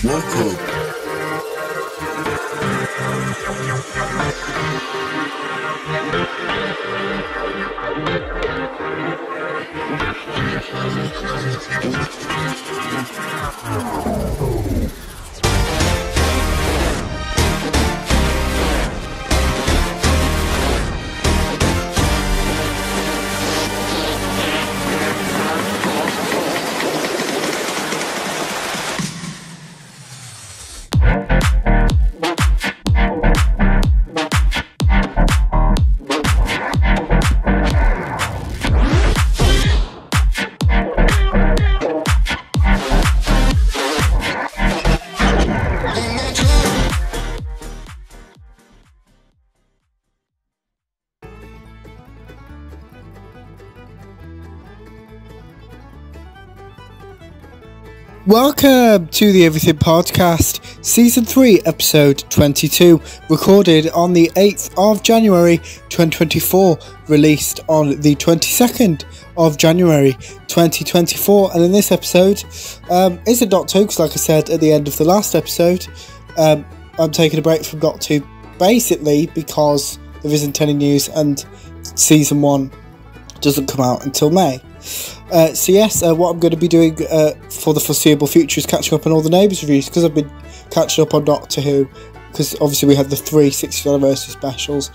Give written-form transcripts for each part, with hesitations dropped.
Welcome. Welcome to the Everything Podcast, Season 3, Episode 22, recorded on the 8th of January 2024, released on the 22nd of January 2024, and in this episode, isn't Doctor Who, because like I said at the end of the last episode, I'm taking a break from Doctor Who, basically because there isn't any news and Season 1 doesn't come out until May. So yes, what I'm going to be doing for the foreseeable future is catching up on all the Neighbours reviews, because I've been catching up on Doctor Who, because obviously we had the 3 60th anniversary specials,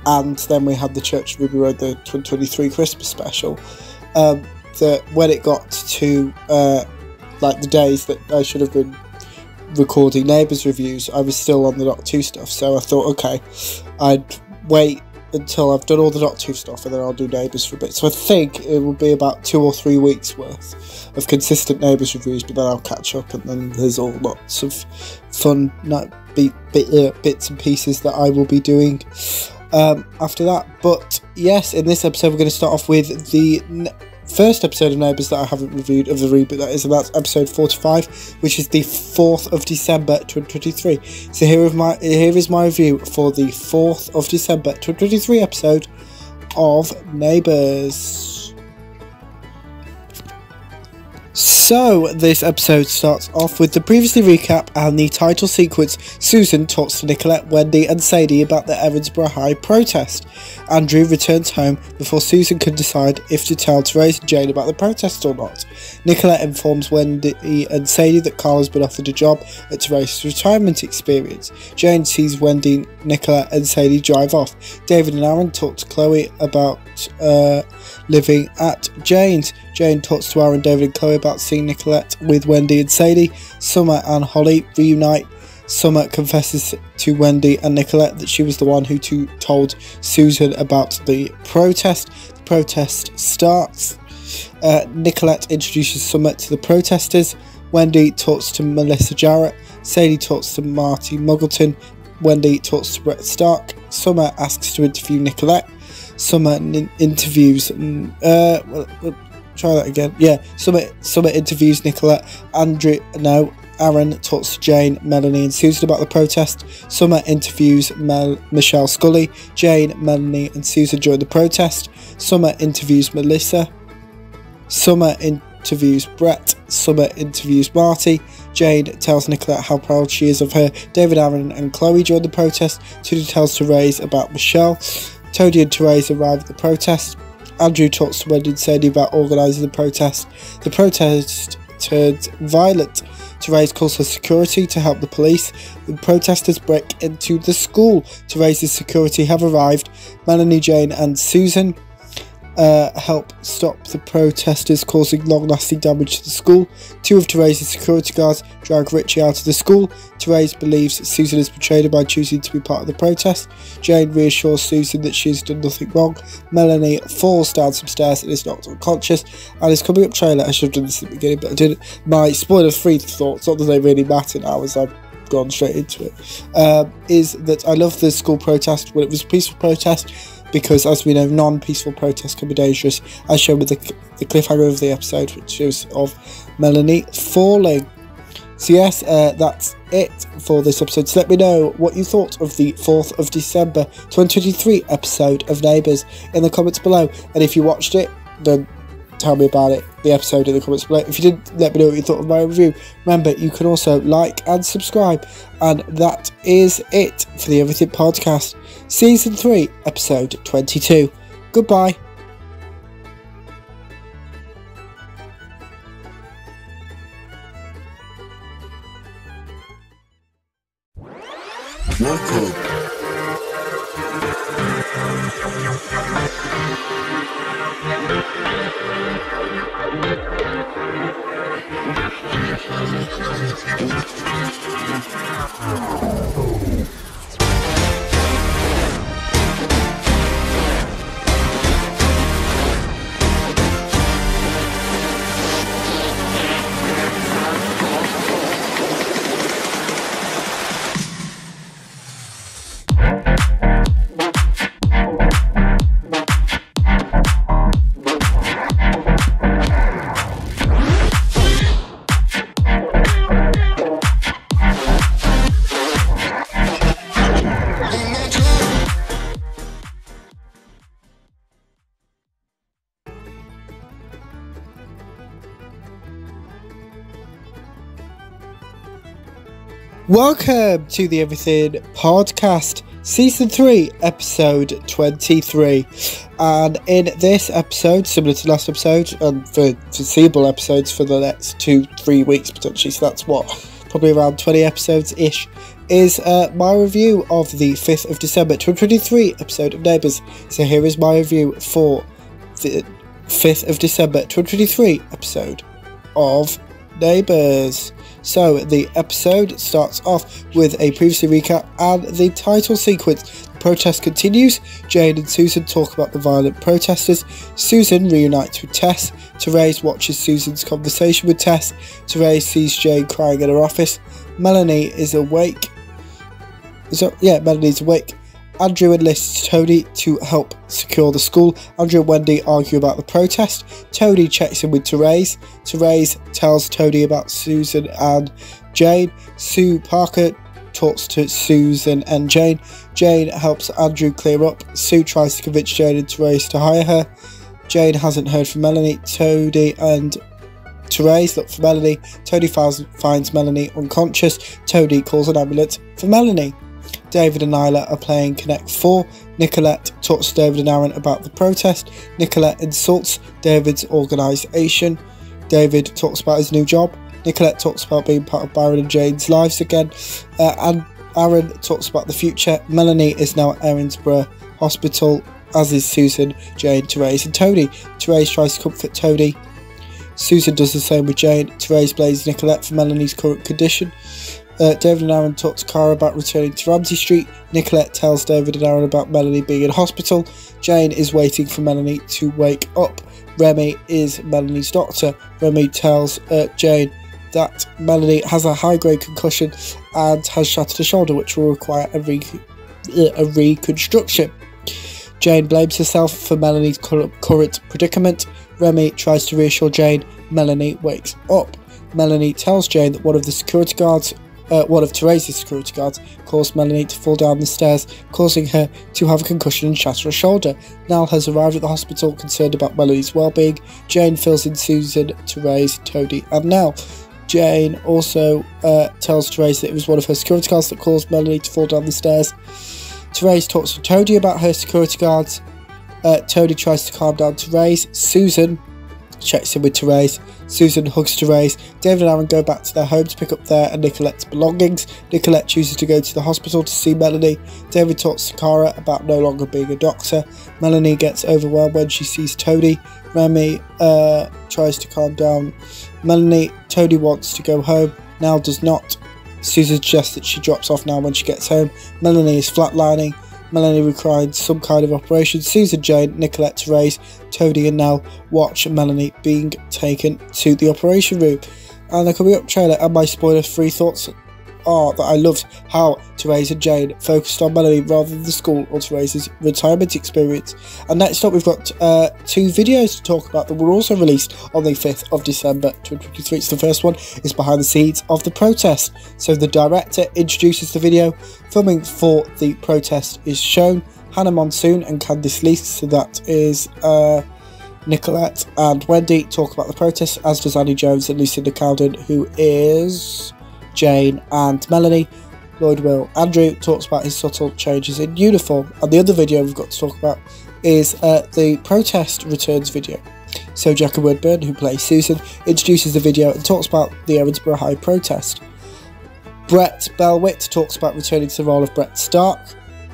and then we had the Church of Ruby Road, the 2023 Christmas special. That when it got to like the days that I should have been recording Neighbours reviews, I was still on the Doctor Who stuff, so I thought, okay, I'd wait until I've done all the Doctor Who stuff and then I'll do Neighbours for a bit. So I think it will be about 2 or 3 weeks worth of consistent Neighbours reviews, but then I'll catch up, and then there's all lots of fun bits and pieces that I will be doing after that. But yes, in this episode we're going to start off with the first episode of Neighbours that I haven't reviewed of the reboot, that is, and that's episode 45, which is the 4th of December 2023. So here is my review for the 4th of December 2023 episode of Neighbours. So this episode starts off with the previously recap and the title sequence. Susan talks to Nicolette, Wendy and Sadie about the Erinsborough High protest. Andrew returns home before Susan can decide if to tell Therese and Jane about the protest or not. Nicolette informs Wendy and Sadie that Carl has been offered a job at Therese's retirement experience. Jane sees Wendy, Nicolette and Sadie drive off. David and Aaron talk to Chloe about living at Jane's. Jane talks to Aaron, David and Chloe about seeing Nicolette with Wendy and Sadie. Summer and Holly reunite. Summer confesses to Wendy and Nicolette that she was the one who told Susan about the protest. The protest starts. Nicolette introduces Summer to the protesters. Wendy talks to Melissa Jarrett. Sadie talks to Marty Muggleton. Wendy talks to Brett Stark. Summer asks to interview Nicolette. Summer interviews... try that again. Yeah, Summer interviews Nicolette. Aaron talks to Jane, Melanie and Susan about the protest. Summer interviews Michelle Scully. Jane, Melanie and Susan join the protest. Summer interviews Melissa. Summer interviews Brett. Summer interviews Marty. Jane tells Nicolette how proud she is of her. David, Aaron and Chloe join the protest. Tony tells Therese about Michelle. Tony and Therese arrive at the protest. Andrew talks to Wendy and Sadie about organising the protest. The protest turns violent. Therese calls for security to help the police. The protesters break into the school. Therese's security have arrived. Melanie, Jane and Susan help stop the protesters causing long-lasting damage to the school. 2 of Therese's security guards drag Richie out of the school. Therese believes Susan has betrayed her by choosing to be part of the protest. Jane reassures Susan that she has done nothing wrong. Melanie falls down some stairs and is knocked unconscious. And it's coming up trailer. I should have done this at the beginning, but I didn't. My spoiler-free thoughts, not that they really matter now as I've gone straight into it, is that I love the school protest when it was a peaceful protest, because as we know, non-peaceful protests can be dangerous, as shown with the cliffhanger of the episode, which is of Melanie falling. So yes, that's it for this episode. So let me know what you thought of the 4th of December 2023 episode of Neighbours in the comments below. And if you watched it, then tell me about it, the episode, in the comments below. If you did, let me know what you thought of my review. Remember, you can also like and subscribe. And that is it for the Everything Podcast, Season 3, Episode 22. Goodbye. Welcome to the Everything Podcast, Season 3, Episode 23. And in this episode, similar to last episode, and for foreseeable episodes for the next 2-3 weeks potentially, so that's what, probably around 20 episodes-ish, is my review of the 5th of December 2023 episode of Neighbours. So here is my review for the 5th of December 2023 episode of Neighbours. So the episode starts off with a previously recap and the title sequence. The protest continues. Jane and Susan talk about the violent protesters. Susan reunites with Tess. Therese watches Susan's conversation with Tess. Therese sees Jane crying in her office. Melanie is awake. Melanie's awake. Andrew enlists Tony to help secure the school. Andrew and Wendy argue about the protest. Tony checks in with Therese. Therese tells Tony about Susan and Jane. Sue Parker talks to Susan and Jane. Jane helps Andrew clear up. Sue tries to convince Jane and Therese to hire her. Jane hasn't heard from Melanie. Tony and Therese look for Melanie. Tony finds Melanie unconscious. Tony calls an ambulance for Melanie. David and Nyla are playing Connect 4. Nicolette talks to David and Aaron about the protest. Nicolette insults David's organisation. David talks about his new job. Nicolette talks about being part of Byron and Jane's lives again. And Aaron talks about the future. Melanie is now at Erinsborough Hospital, as is Susan, Jane, Therese and Tony. Therese tries to comfort Tony. Susan does the same with Jane. Therese blames Nicolette for Melanie's current condition. David and Aaron talk to Cara about returning to Ramsey Street. Nicolette tells David and Aaron about Melanie being in hospital. Jane is waiting for Melanie to wake up. Remy is Melanie's doctor. Remy tells Jane that Melanie has a high-grade concussion and has shattered a shoulder, which will require a reconstruction. Jane blames herself for Melanie's current predicament. Remy tries to reassure Jane. Melanie wakes up. Melanie tells Jane that one of Therese's security guards caused Melanie to fall down the stairs, causing her to have a concussion and shatter a shoulder. Nal has arrived at the hospital, concerned about Melanie's well-being. Jane fills in Susan, Therese, Tony and Nal. Jane also tells Therese that it was one of her security guards that caused Melanie to fall down the stairs. Therese talks to Tony about her security guards. Tony tries to calm down Therese. Susan checks in with Therese. Susan hugs Therese. David and Aaron go back to their home to pick up their and Nicolette's belongings. Nicolette chooses to go to the hospital to see Melanie. David talks to Cara about no longer being a doctor. Melanie gets overwhelmed when she sees Tony. Remy tries to calm down Melanie. Tony wants to go home. Nal does not. Susan suggests that she drops off now when she gets home. Melanie is flatlining. Melanie requires some kind of operation. Susan, Jane, Nicolette, Therese, Tony and Nell watch Melanie being taken to the operation room. And the coming up trailer and my spoiler-free thoughts are that I loved how Therese and Jane focused on Melanie rather than the school or Therese's retirement experience. And next up we've got 2 videos to talk about that were also released on the 5th of December 2023. So the first one is behind the scenes of the protest. So the director introduces the video. Filming for the protest is shown. Hannah Monsoon and Candice Lease, so that is Nicolette and Wendy talk about the protest, as does Annie Jones and Lucinda Cowden, who is Jane and Melanie. Lloyd Will Andrew talks about his subtle changes in uniform, and the other video we've got to talk about is the protest returns video. So Jackie Woodburn, who plays Susan, introduces the video and talks about the Erinsborough High protest. Brett Belwitt talks about returning to the role of Brett Stark.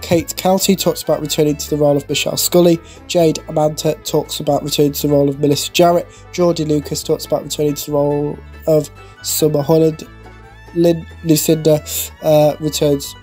Kate Kelty talks about returning to the role of Michelle Scully. Jade Amanta talks about returning to the role of Melissa Jarrett. Geordie Lucas talks about returning to the role of Summer Holland. Lucinda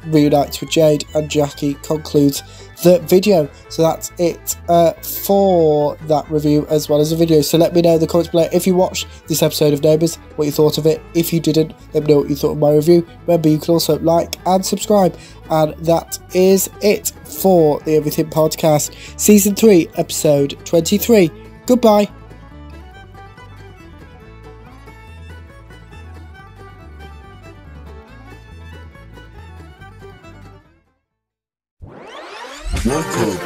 reunites with Jade, and Jackie concludes the video. So that's it for that review as well as the video. So let me know in the comments below if you watched this episode of Neighbours, what you thought of it. If you didn't, let me know what you thought of my review. Remember, you can also like and subscribe. And that is it for the Everything Podcast, Season 3, Episode 23. Goodbye. Welcome.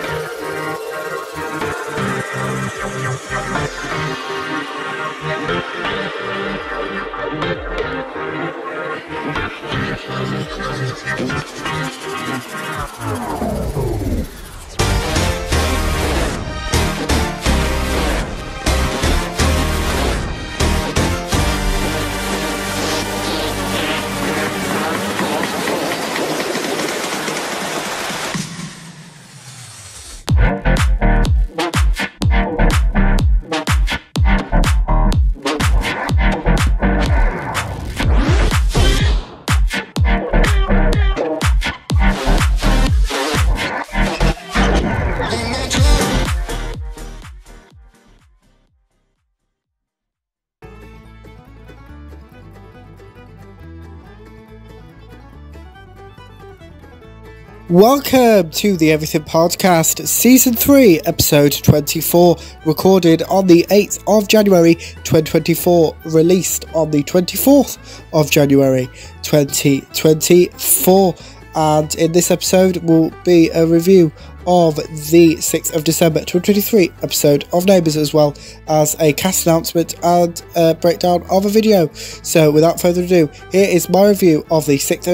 Welcome to the Everything Podcast, Season 3, Episode 24, recorded on the 8th of January 2024, released on the 24th of January 2024. And in this episode will be a review of the 6th of December 2023 episode of Neighbours, as well as a cast announcement and a breakdown of a video. So without further ado, here is my review of the 6th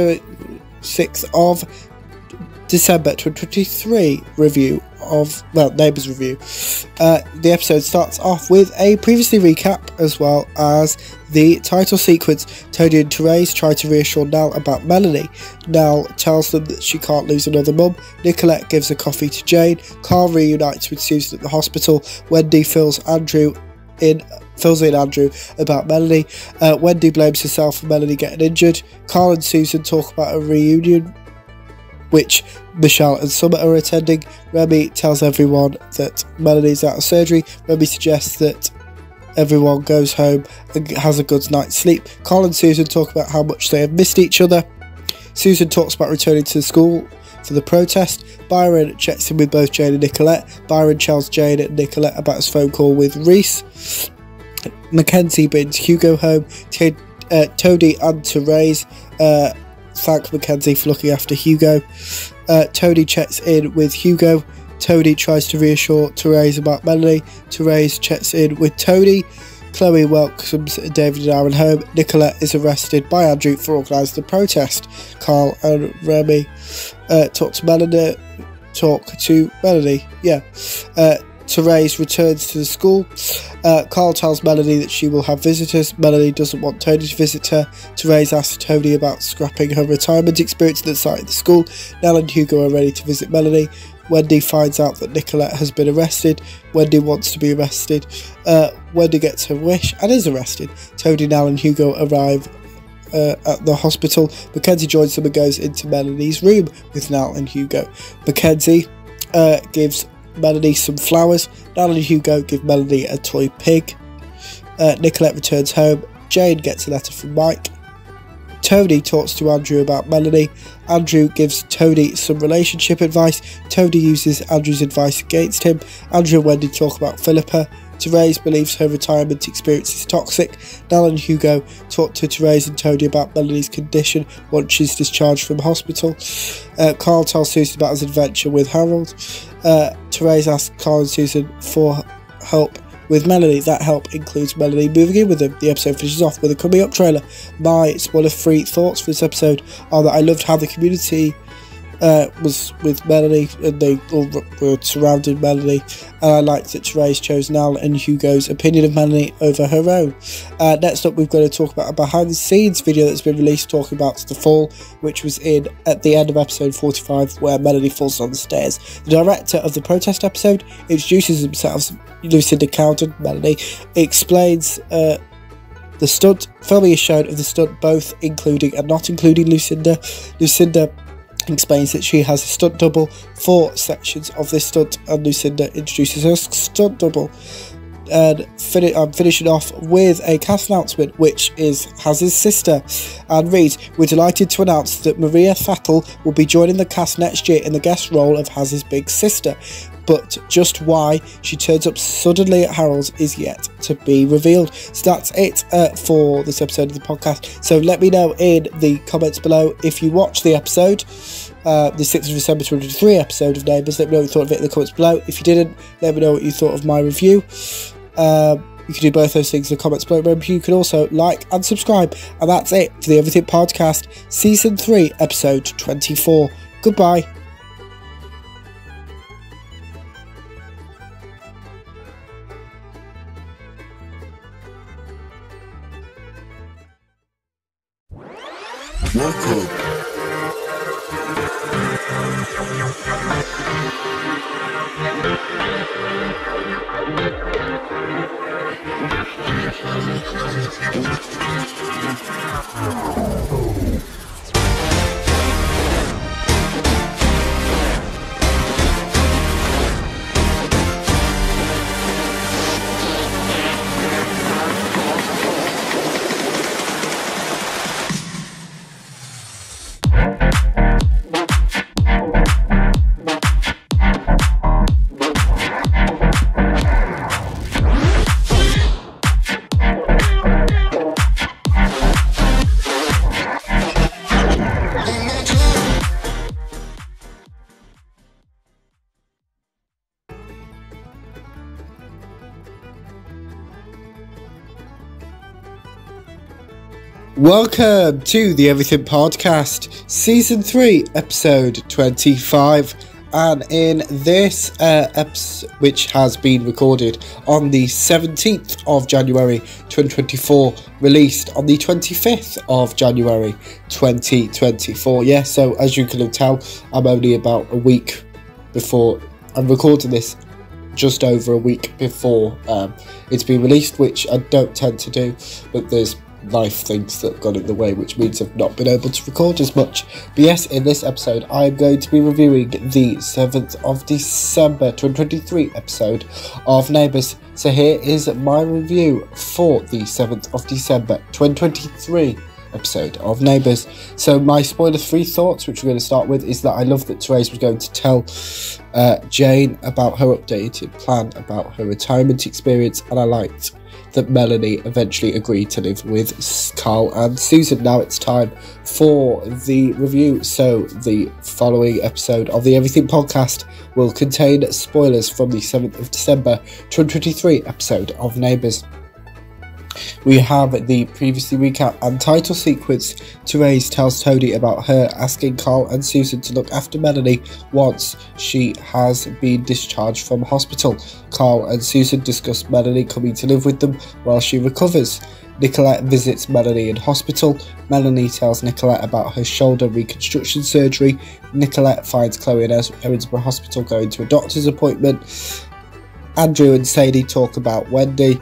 of December 2023 review of, well, Neighbours review. The episode starts off with a previously recap, as well as the title sequence. Tony and Therese try to reassure Nell about Melanie. Nell tells them that she can't lose another mum. Nicolette gives a coffee to Jane. Carl reunites with Susan at the hospital. Wendy fills in Andrew about Melanie. Wendy blames herself for Melanie getting injured. Carl and Susan talk about a reunion, which Michelle and Summer are attending. Remy tells everyone that Melanie's out of surgery. Remy suggests that everyone goes home and has a good night's sleep. Carl and Susan talk about how much they have missed each other. Susan talks about returning to the school for the protest. Byron checks in with both Jane and Nicolette. Byron tells Jane and Nicolette about his phone call with Reese. Mackenzie brings Hugo home. Toadie and Therese thank Mackenzie for looking after Hugo. Tony checks in with Hugo. Tony tries to reassure Therese about Melanie. Therese checks in with Tony. Chloe welcomes David and Aaron home. Nicolette is arrested by Andrew for organising the protest. Carl and Remy talk to Melanie. Therese returns to the school. Carl tells Melanie that she will have visitors. Melanie doesn't want Tony to visit her. Therese asks Tony about scrapping her retirement experience at the site of the school. Nell and Hugo are ready to visit Melanie. Wendy finds out that Nicolette has been arrested. Wendy wants to be arrested. Wendy gets her wish and is arrested. Tony, Nell and Hugo arrive at the hospital. Mackenzie joins them and goes into Melanie's room with Nell and Hugo. Mackenzie gives Melanie some flowers. Nell and Hugo give Melanie a toy pig. Nicolette returns home. Jane gets a letter from Mike. Tony talks to Andrew about Melanie. Andrew gives Tony some relationship advice. Tony uses Andrew's advice against him. Andrew and Wendy talk about Philippa. Therese believes her retirement experience is toxic. Nell and Hugo talk to Therese and Tony about Melanie's condition once she's discharged from hospital. Carl tells Susan about his adventure with Harold. Therese asks Carl and Susan for help with Melanie. That help includes Melanie moving in with them. The episode finishes off with a coming up trailer. My spoiler-free thoughts for this episode are that I loved how the community was with Melanie, and they all were surrounding Melanie, and I liked that Therese chose Nal and Hugo's opinion of Melanie over her own. Next up, we've got to talk about a behind the scenes video that's been released talking about the fall, which was in at the end of episode 45, where Melanie falls on the stairs. The director of the protest episode introduces themselves, Lucinda Cowden. Melanie explains the stunt. Filming is shown of the stunt, both including and not including Lucinda. Lucinda explains that she has a stunt double for sections of this stunt, and Lucinda introduces her stunt double. And I'm finishing off with a cast announcement, which is Haz's sister, and reads, "We're delighted to announce that Maria Thattel will be joining the cast next year in the guest role of Haz's big sister, but just why she turns up suddenly at Harold's is yet to be revealed." So that's it for this episode of the podcast. So let me know in the comments below if you watched the episode, the 6th of December 2023 episode of Neighbours. Let me know what you thought of it in the comments below. If you didn't, let me know what you thought of my review. You can do both those things in the comments below. Remember, you can also like and subscribe. And that's it for the Everything Podcast, Season 3, Episode 24. Goodbye. Welcome. Welcome to the Everything Podcast, Season 3, Episode 25. And in this episode, which has been recorded on the 17th of January 2024, released on the 25th of January 2024. Yeah, so as you can tell, I'm only about a week before I'm recording this, just over a week before it's been released, which I don't tend to do, but there's life things that got in the way, which means I've not been able to record as much. But yes, in this episode I'm going to be reviewing the 7th of December 2023 episode of Neighbours. So here is my review for the 7th of December 2023 episode of Neighbours. So my spoiler-free thoughts, which we're going to start with, is that I love that Therese was going to tell Jane about her updated plan about her retirement experience, and I liked that Melanie eventually agreed to live with Carl and Susan. Now it's time for the review. So the following episode of the Everything Podcast will contain spoilers from the 7th of December 2023 episode of Neighbours. We have the previously recap and title sequence. Therese tells Tony about her asking Carl and Susan to look after Melanie once she has been discharged from hospital. Carl and Susan discuss Melanie coming to live with them while she recovers. Nicolette visits Melanie in hospital. Melanie tells Nicolette about her shoulder reconstruction surgery. Nicolette finds Chloe in Erinsborough Hospital going to a doctor's appointment. Andrew and Sadie talk about Wendy.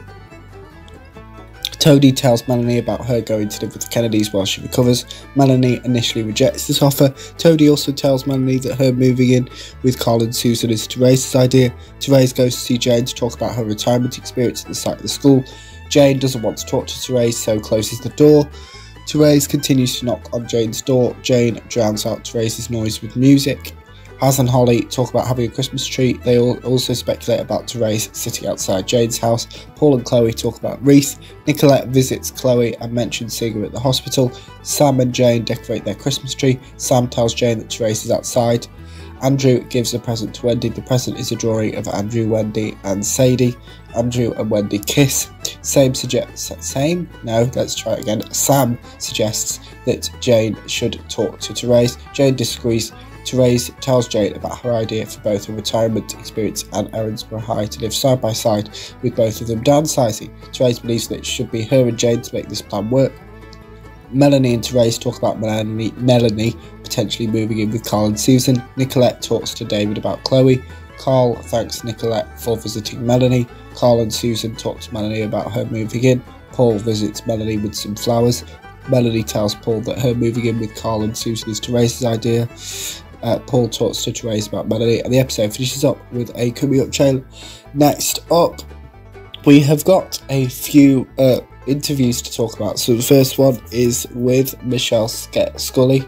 Tony tells Melanie about her going to live with the Kennedys while she recovers. Melanie initially rejects this offer. Tony also tells Melanie that her moving in with Carl and Susan is Therese's idea. Therese goes to see Jane to talk about her retirement experience at the site of the school. Jane doesn't want to talk to Therese, so closes the door. Therese continues to knock on Jane's door. Jane drowns out Therese's noise with music. Haz and Holly talk about having a Christmas tree. They also speculate about Therese sitting outside Jane's house. Paul and Chloe talk about Reese. Nicolette visits Chloe and mentions seeing her at the hospital. Sam and Jane decorate their Christmas tree. Sam tells Jane that Therese is outside. Andrew gives a present to Wendy. The present is a drawing of Andrew, Wendy and Sadie. Andrew and Wendy kiss. Sam suggests that Jane should talk to Therese. Jane disagrees. Therese tells Jane about her idea for both a retirement experience and Erinsborough High to live side by side, with both of them downsizing. Therese believes that it should be her and Jane to make this plan work. Melanie and Therese talk about Melanie potentially moving in with Carl and Susan. Nicolette talks to David about Chloe. Carl thanks Nicolette for visiting Melanie. Carl and Susan talk to Melanie about her moving in. Paul visits Melanie with some flowers. Melanie tells Paul that her moving in with Carl and Susan is Therese's idea. Paul talks to Therese about Melanie, and the episode finishes up with a coming up trailer. Next up, we have got a few interviews to talk about. So the first one is with Michelle Scully,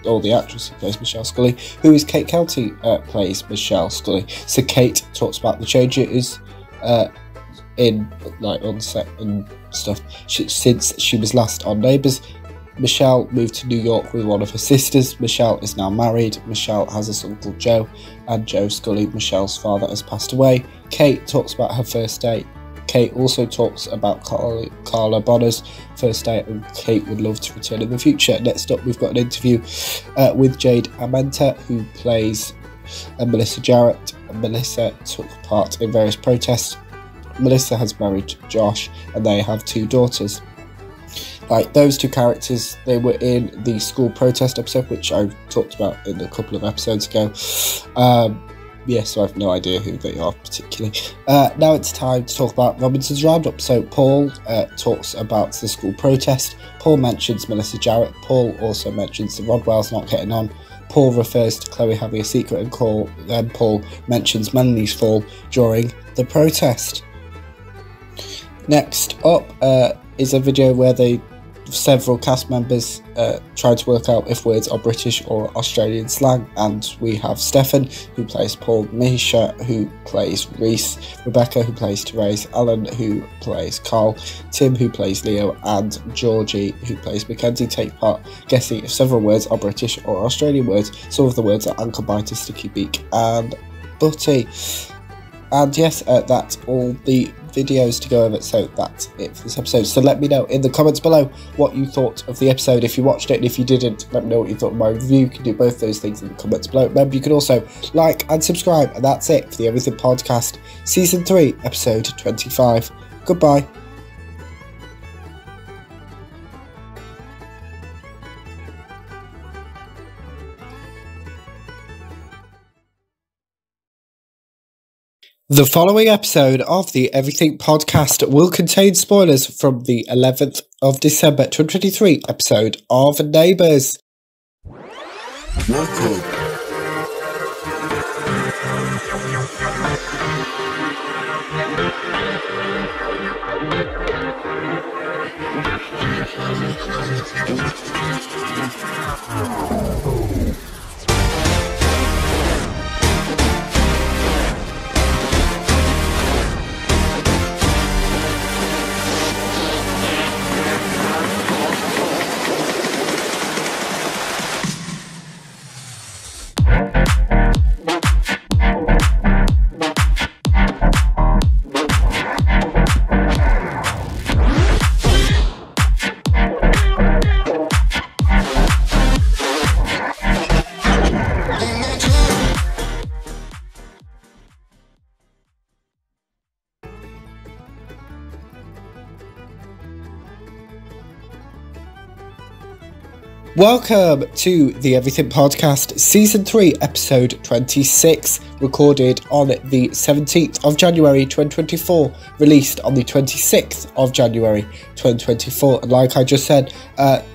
or the actress who plays Michelle Scully, who is Kate Kelty plays Michelle Scully. So Kate talks about the changes on set and stuff since she was last on Neighbours. Michelle moved to New York with one of her sisters. Michelle is now married. Michelle has a son called Joe, and Joe Scully, Michelle's father, has passed away. Kate talks about her first date. Kate also talks about Carla Bonner's first date, and Kate would love to return in the future. Next up, we've got an interview with Jade Amenta, who plays Melissa Jarrett. Melissa took part in various protests. Melissa has married Josh, and they have 2 daughters. Like those 2 characters, they were in the school protest episode, which I talked about in a couple of episodes ago. So I have no idea who they are particularly. Now it's time to talk about Robinson's Roundup. So Paul talks about the school protest. Paul mentions Melissa Jarrett. Paul also mentions the Rodwells not getting on. Paul refers to Chloe having a secret, and then Paul mentions Melanie's fall during the protest. Next up is a video where several cast members try to work out if words are British or Australian slang, and we have Stefan, who plays Paul, Misha, who plays Reese, Rebecca, who plays Therese, Alan, who plays Carl, Tim, who plays Leo, and Georgie, who plays Mackenzie, take part guessing if several words are British or Australian words. Some of the words are ankle biter, sticky beak, and butty. And yes, that's all the videos to go over, so that's it for this episode. So let me know in the comments below what you thought of the episode, if you watched it, and if you didn't, let me know what you thought of my review. You can do both those things in the comments below. Remember, you can also like and subscribe, and that's it for the Everything Podcast, Season 3, Episode 25. Goodbye. The following episode of the Everything Podcast will contain spoilers from the 11th of December 2023 episode of Neighbours. Welcome. Welcome to the Everything Podcast, Season 3, Episode 26, recorded on the 17th of January 2024, released on the 26th of January 2024. And like I just said,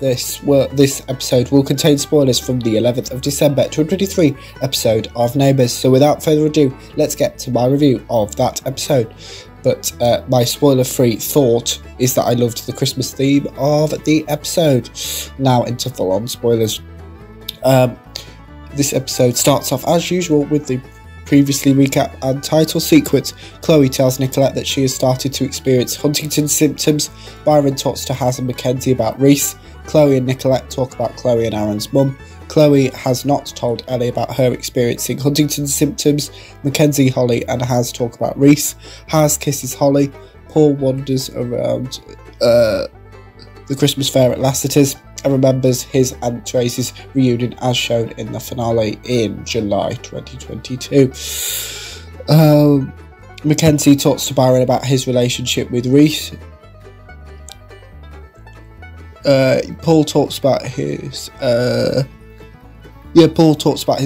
this episode will contain spoilers from the 11th of December 2023 episode of Neighbours. So without further ado, let's get to my review of that episode. But my spoiler-free thought is that I loved the Christmas theme of the episode. Now into full-on spoilers. This episode starts off as usual with the previously recap and title sequence. Chloe tells Nicolette that she has started to experience Huntington's symptoms. Byron talks to Haz and Mackenzie about Reese. Chloe and Nicolette talk about Chloe and Aaron's mum. Chloe has not told Ellie about her experiencing Huntington's symptoms. Mackenzie, Holly and Haz talk about Reese. Haz kisses Holly. Paul wanders around the Christmas fair at Lassiter's and remembers his and Tracy's reunion as shown in the finale in July 2022. Mackenzie talks to Byron about his relationship with Reese. Paul talks about his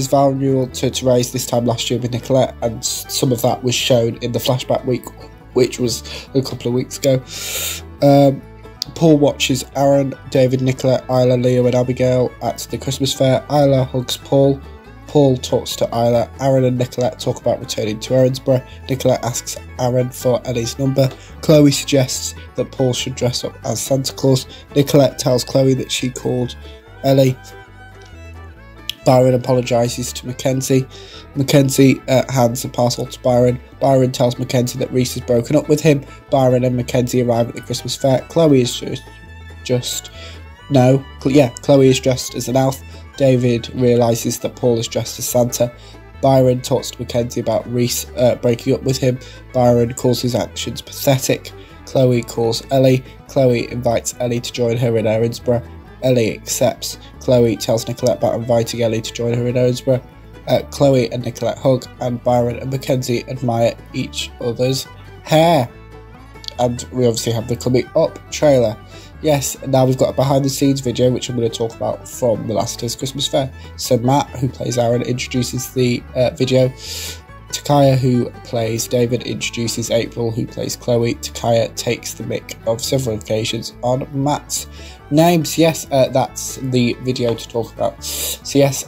vow renewal to Therese this time last year with Nicolette, and some of that was shown in the flashback week, which was a couple of weeks ago. Paul watches Aaron, David, Nicolette, Isla, Leo and Abigail at the Christmas fair. Isla hugs Paul. Paul talks to Isla. Aaron and Nicolette talk about returning to Erinsborough. Nicolette asks Aaron for Ellie's number. Chloe suggests that Paul should dress up as Santa Claus. Nicolette tells Chloe that she called Ellie. Byron apologises to Mackenzie. Mackenzie hands a parcel to Byron. Byron tells Mackenzie that Reese has broken up with him. Byron and Mackenzie arrive at the Christmas fair. Chloe is Chloe is dressed as an elf. David realises that Paul is dressed as Santa. Byron talks to Mackenzie about Reese breaking up with him. Byron calls his actions pathetic. Chloe calls Ellie. Chloe invites Ellie to join her in Erinsborough. Ellie accepts. Chloe tells Nicolette about inviting Ellie to join her in Erinsborough. Chloe and Nicolette hug, and Byron and Mackenzie admire each other's hair. And we obviously have the coming up trailer. Yes, now we've got a behind the scenes video which I'm going to talk about from the last year's Christmas fair. So Matt, who plays Aaron, introduces the video. Takaya, who plays David, introduces April, who plays Chloe. Takaya takes the mic of several occasions on Matt's names. Yes, that's the video to talk about. So yes,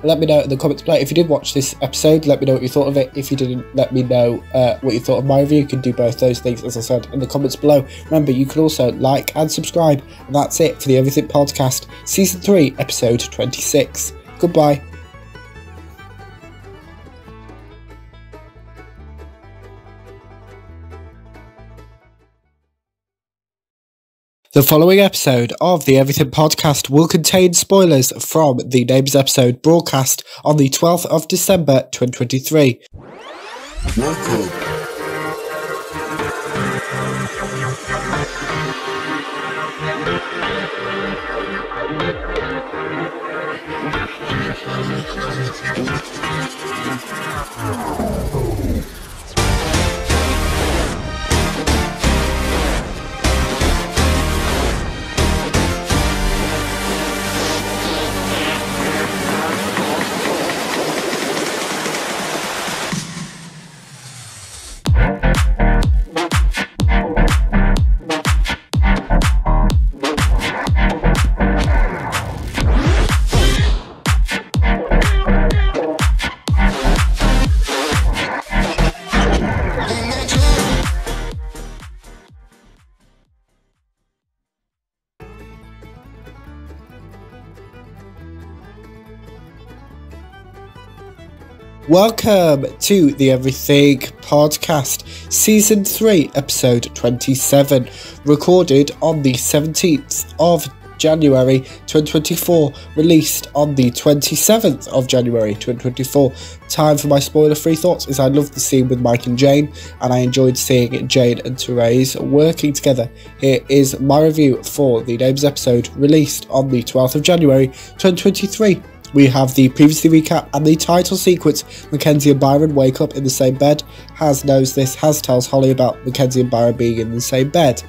let me know in the comments below. If you did watch this episode, let me know what you thought of it. If you didn't, let me know what you thought of my review. You can do both those things, as I said, in the comments below. Remember, you can also like and subscribe. And that's it for the Everything Podcast, Season 3, Episode 26. Goodbye. The following episode of the Everything Podcast will contain spoilers from the Neighbours episode broadcast on the 12th of December 2023. Welcome. Welcome to the Everything Podcast, Season 3, Episode 27, recorded on the 17th of January 2024, released on the 27th of January 2024. Time for my spoiler-free thoughts is I loved the scene with Mike and Jane, and I enjoyed seeing Jane and Therese working together. Here is my review for the Neighbours episode, released on the 12th of January 2023. We have the previously recap and the title sequence. Mackenzie and Byron wake up in the same bed. Haz knows this. Haz tells Holly about Mackenzie and Byron being in the same bed.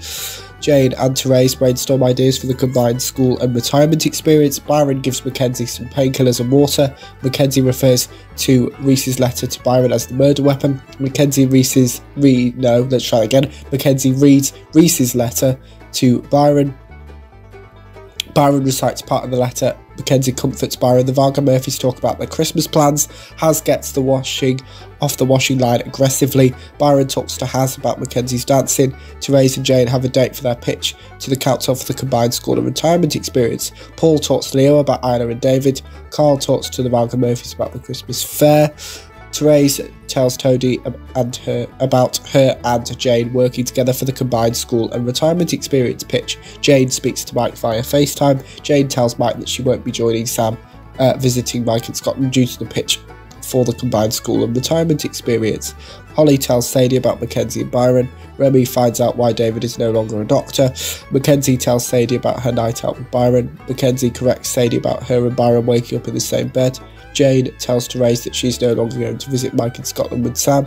Jane and Therese brainstorm ideas for the combined school and retirement experience. Byron gives Mackenzie some painkillers and water. Mackenzie refers to Reese's letter to Byron as the murder weapon. Mackenzie reads Reese's letter to Byron. Byron recites part of the letter. Mackenzie comforts Byron. The Varga Murphys talk about their Christmas plans. Haz gets the washing off the washing line aggressively. Byron talks to Haz about Mackenzie's dancing. Therese and Jane have a date for their pitch to the council for the combined school and retirement experience. Paul talks to Leo about Isla and David. Carl talks to the Varga Murphys about the Christmas fair. Therese tells Toadie about her and Jane working together for the combined school and retirement experience pitch. Jane speaks to Mike via FaceTime. Jane tells Mike that she won't be joining Sam visiting Mike in Scotland due to the pitch for the combined school and retirement experience. Holly tells Sadie about Mackenzie and Byron. Remy finds out why David is no longer a doctor. Mackenzie tells Sadie about her night out with Byron. Mackenzie corrects Sadie about her and Byron waking up in the same bed. Jane tells Therese that she's no longer going to visit Mike in Scotland with Sam.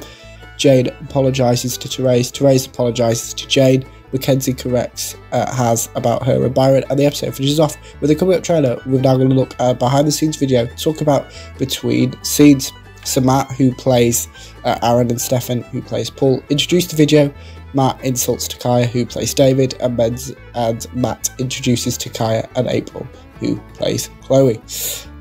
Jane apologises to Therese. Therese apologises to Jane. Mackenzie corrects Haz about her and Byron, and the episode finishes off with a coming up trailer. We're now going to look at a behind the scenes video, talk about between scenes. So Matt, who plays Aaron, and Stefan, who plays Paul, introduce the video. Matt insults Takaya, who plays David, and Matt introduces Takaya and April, who plays Chloe.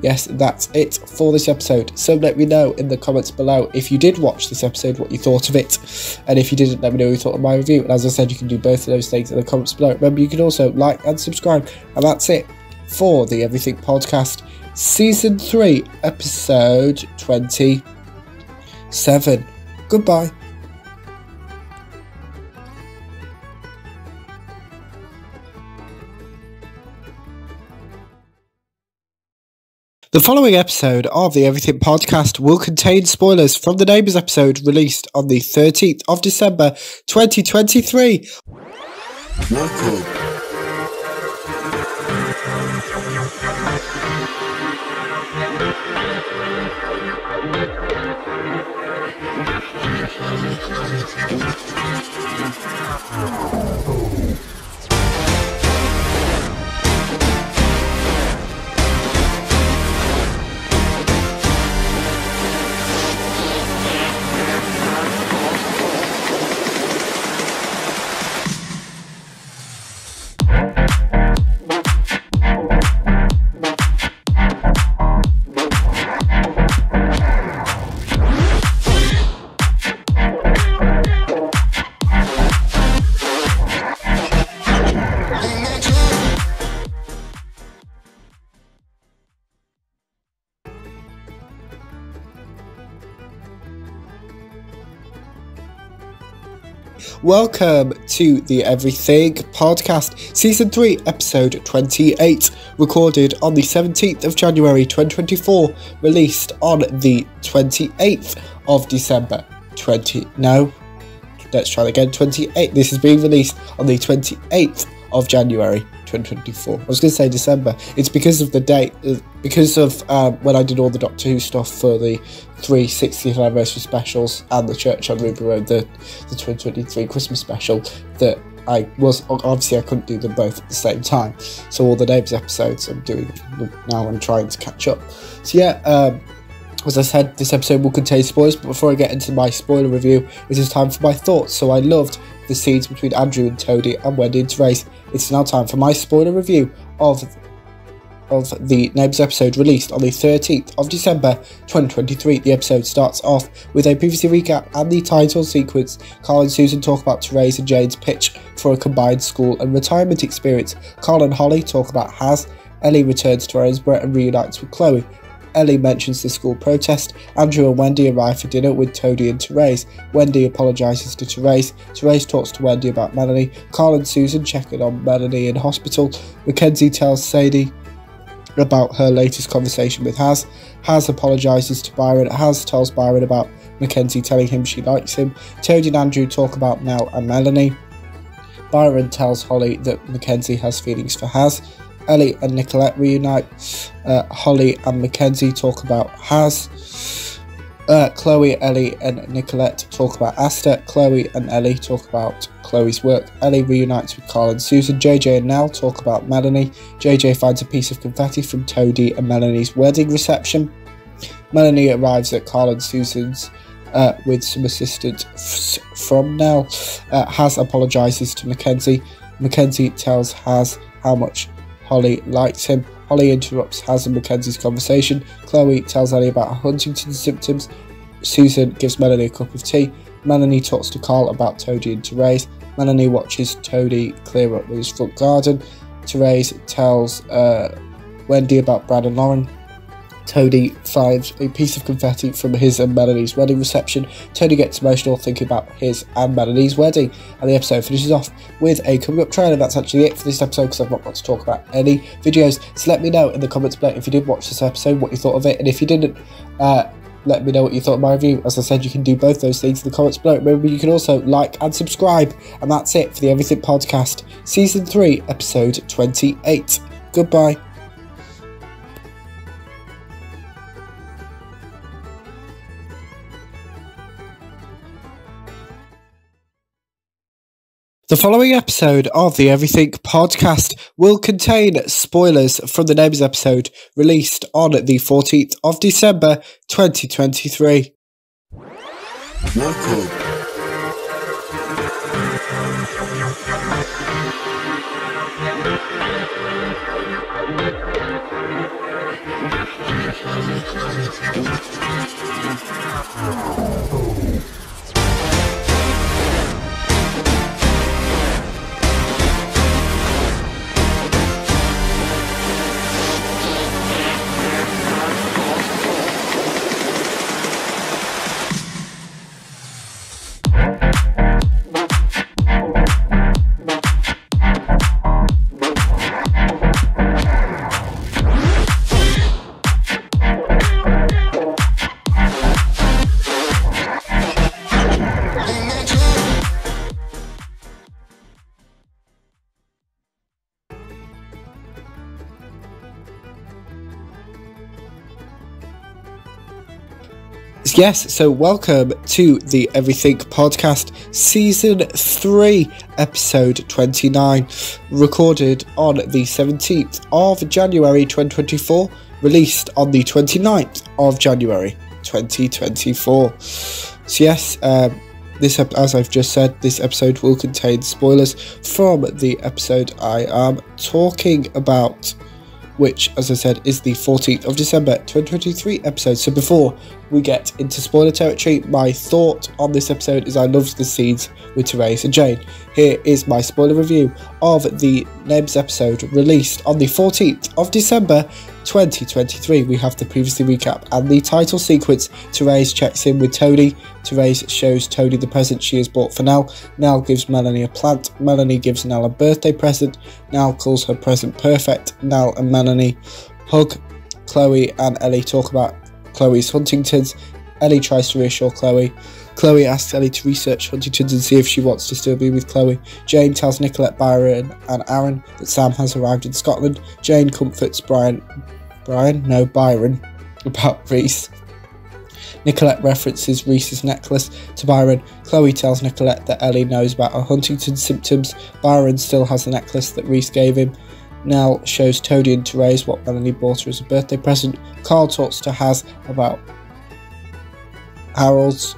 Yes, that's it for this episode. So let me know in the comments below if you did watch this episode, what you thought of it. And if you didn't, let me know what you thought of my review. And as I said, you can do both of those things in the comments below. Remember, you can also like and subscribe. And that's it for the Everything Podcast, Season 3, Episode 27. Goodbye. The following episode of the Everything Podcast will contain spoilers from the Neighbours episode released on the 13th of December 2023. Welcome. Welcome to the Everything Podcast, Season 3, Episode 28, recorded on the 17th of January 2024, released on the 28th of December 28. This is being released on the 28th of January 2024. I was going to say December. It's because of the date, because of when I did all the Doctor Who stuff for the 360th anniversary specials and the Church on Ruby Road, the 2023 Christmas special, that I couldn't do them both at the same time. So all the Neighbours episodes I'm doing now, I'm trying to catch up. So yeah, as I said, this episode will contain spoilers, but before I get into my spoiler review, it is time for my thoughts. So I loved the scenes between Andrew and Toadie and Wendy and Therese. It's now time for my spoiler review of the Neighbours episode released on the 13th of December 2023. The episode starts off with a previously recap and the title sequence. Carl and Susan talk about Therese and Jane's pitch for a combined school and retirement experience. Carl and Holly talk about Haz. Ellie returns to Erinsborough and reunites with Chloe. Ellie mentions the school protest. Andrew and Wendy arrive for dinner with Toadie and Therese. Wendy apologises to Therese. Therese talks to Wendy about Melanie. Carl and Susan check in on Melanie in hospital. Mackenzie tells Sadie about her latest conversation with Haz. Haz apologises to Byron. Haz tells Byron about Mackenzie telling him she likes him. Toadie and Andrew talk about Mel and Melanie. Byron tells Holly that Mackenzie has feelings for Haz. Ellie and Nicolette reunite. Holly and Mackenzie talk about Haz. Chloe, Ellie and Nicolette talk about Asta. Chloe and Ellie talk about Chloe's work. Ellie reunites with Carl and Susan. JJ and Nell talk about Melanie. JJ finds a piece of confetti from Toadie and Melanie's wedding reception. Melanie arrives at Carl and Susan's with some assistance from Nell. Haz apologises to Mackenzie. Mackenzie tells Haz how much Holly likes him. Holly interrupts Haz and Mackenzie's conversation. Chloe tells Ellie about her Huntington's symptoms. Susan gives Melanie a cup of tea. Melanie talks to Carl about Toadie and Therese. Melanie watches Toadie clear up his front garden. Therese tells Wendy about Brad and Lauren. Tony finds a piece of confetti from his and Melanie's wedding reception. Tony gets emotional thinking about his and Melanie's wedding, and the episode finishes off with a coming up trailer. That's actually it for this episode, because I've not got to talk about any videos. So let me know in the comments below if you did watch this episode, what you thought of it, and if you didn't, let me know what you thought of my review. As I said, you can do both those things in the comments below. Remember, you can also like and subscribe. And that's it for the Everything Podcast, Season 3, Episode 28. Goodbye. The following episode of the Everything Podcast will contain spoilers from the Neighbours episode released on the 14th of December 2023. Welcome. Yes, so welcome to the Everything Podcast, Season 3, Episode 29, recorded on the 17th of January 2024, released on the 29th of January 2024. So yes, as I've just said, this episode will contain spoilers from the episode I am talking about, which, as I said, is the 14th of December 2023 episode. So before we get into spoiler territory, my thought on this episode is I loved the scenes with Therese and Jane. Here is my spoiler review of the Neighbours episode released on the 14th of December 2023. We have the previously recap and the title sequence. Therese checks in with Tony. Therese shows Tony the present she has bought for Nell. Nell gives Melanie a plant. Melanie gives Nell a birthday present. Nell calls her present perfect. Nell and Melanie hug. Chloe and Ellie talk about Chloe's Huntington's. Ellie tries to reassure Chloe. Chloe asks Ellie to research Huntington's and see if she wants to still be with Chloe. Jane tells Nicolette, Byron and Aaron that Sam has arrived in Scotland. Jane comforts Byron about Reese. Nicolette references Reese's necklace to Byron. Chloe tells Nicolette that Ellie knows about her Huntington's symptoms. Byron still has the necklace that Reese gave him. Nell shows Tony and Therese what Melanie bought her as a birthday present. Carl talks to Haz about Harold's.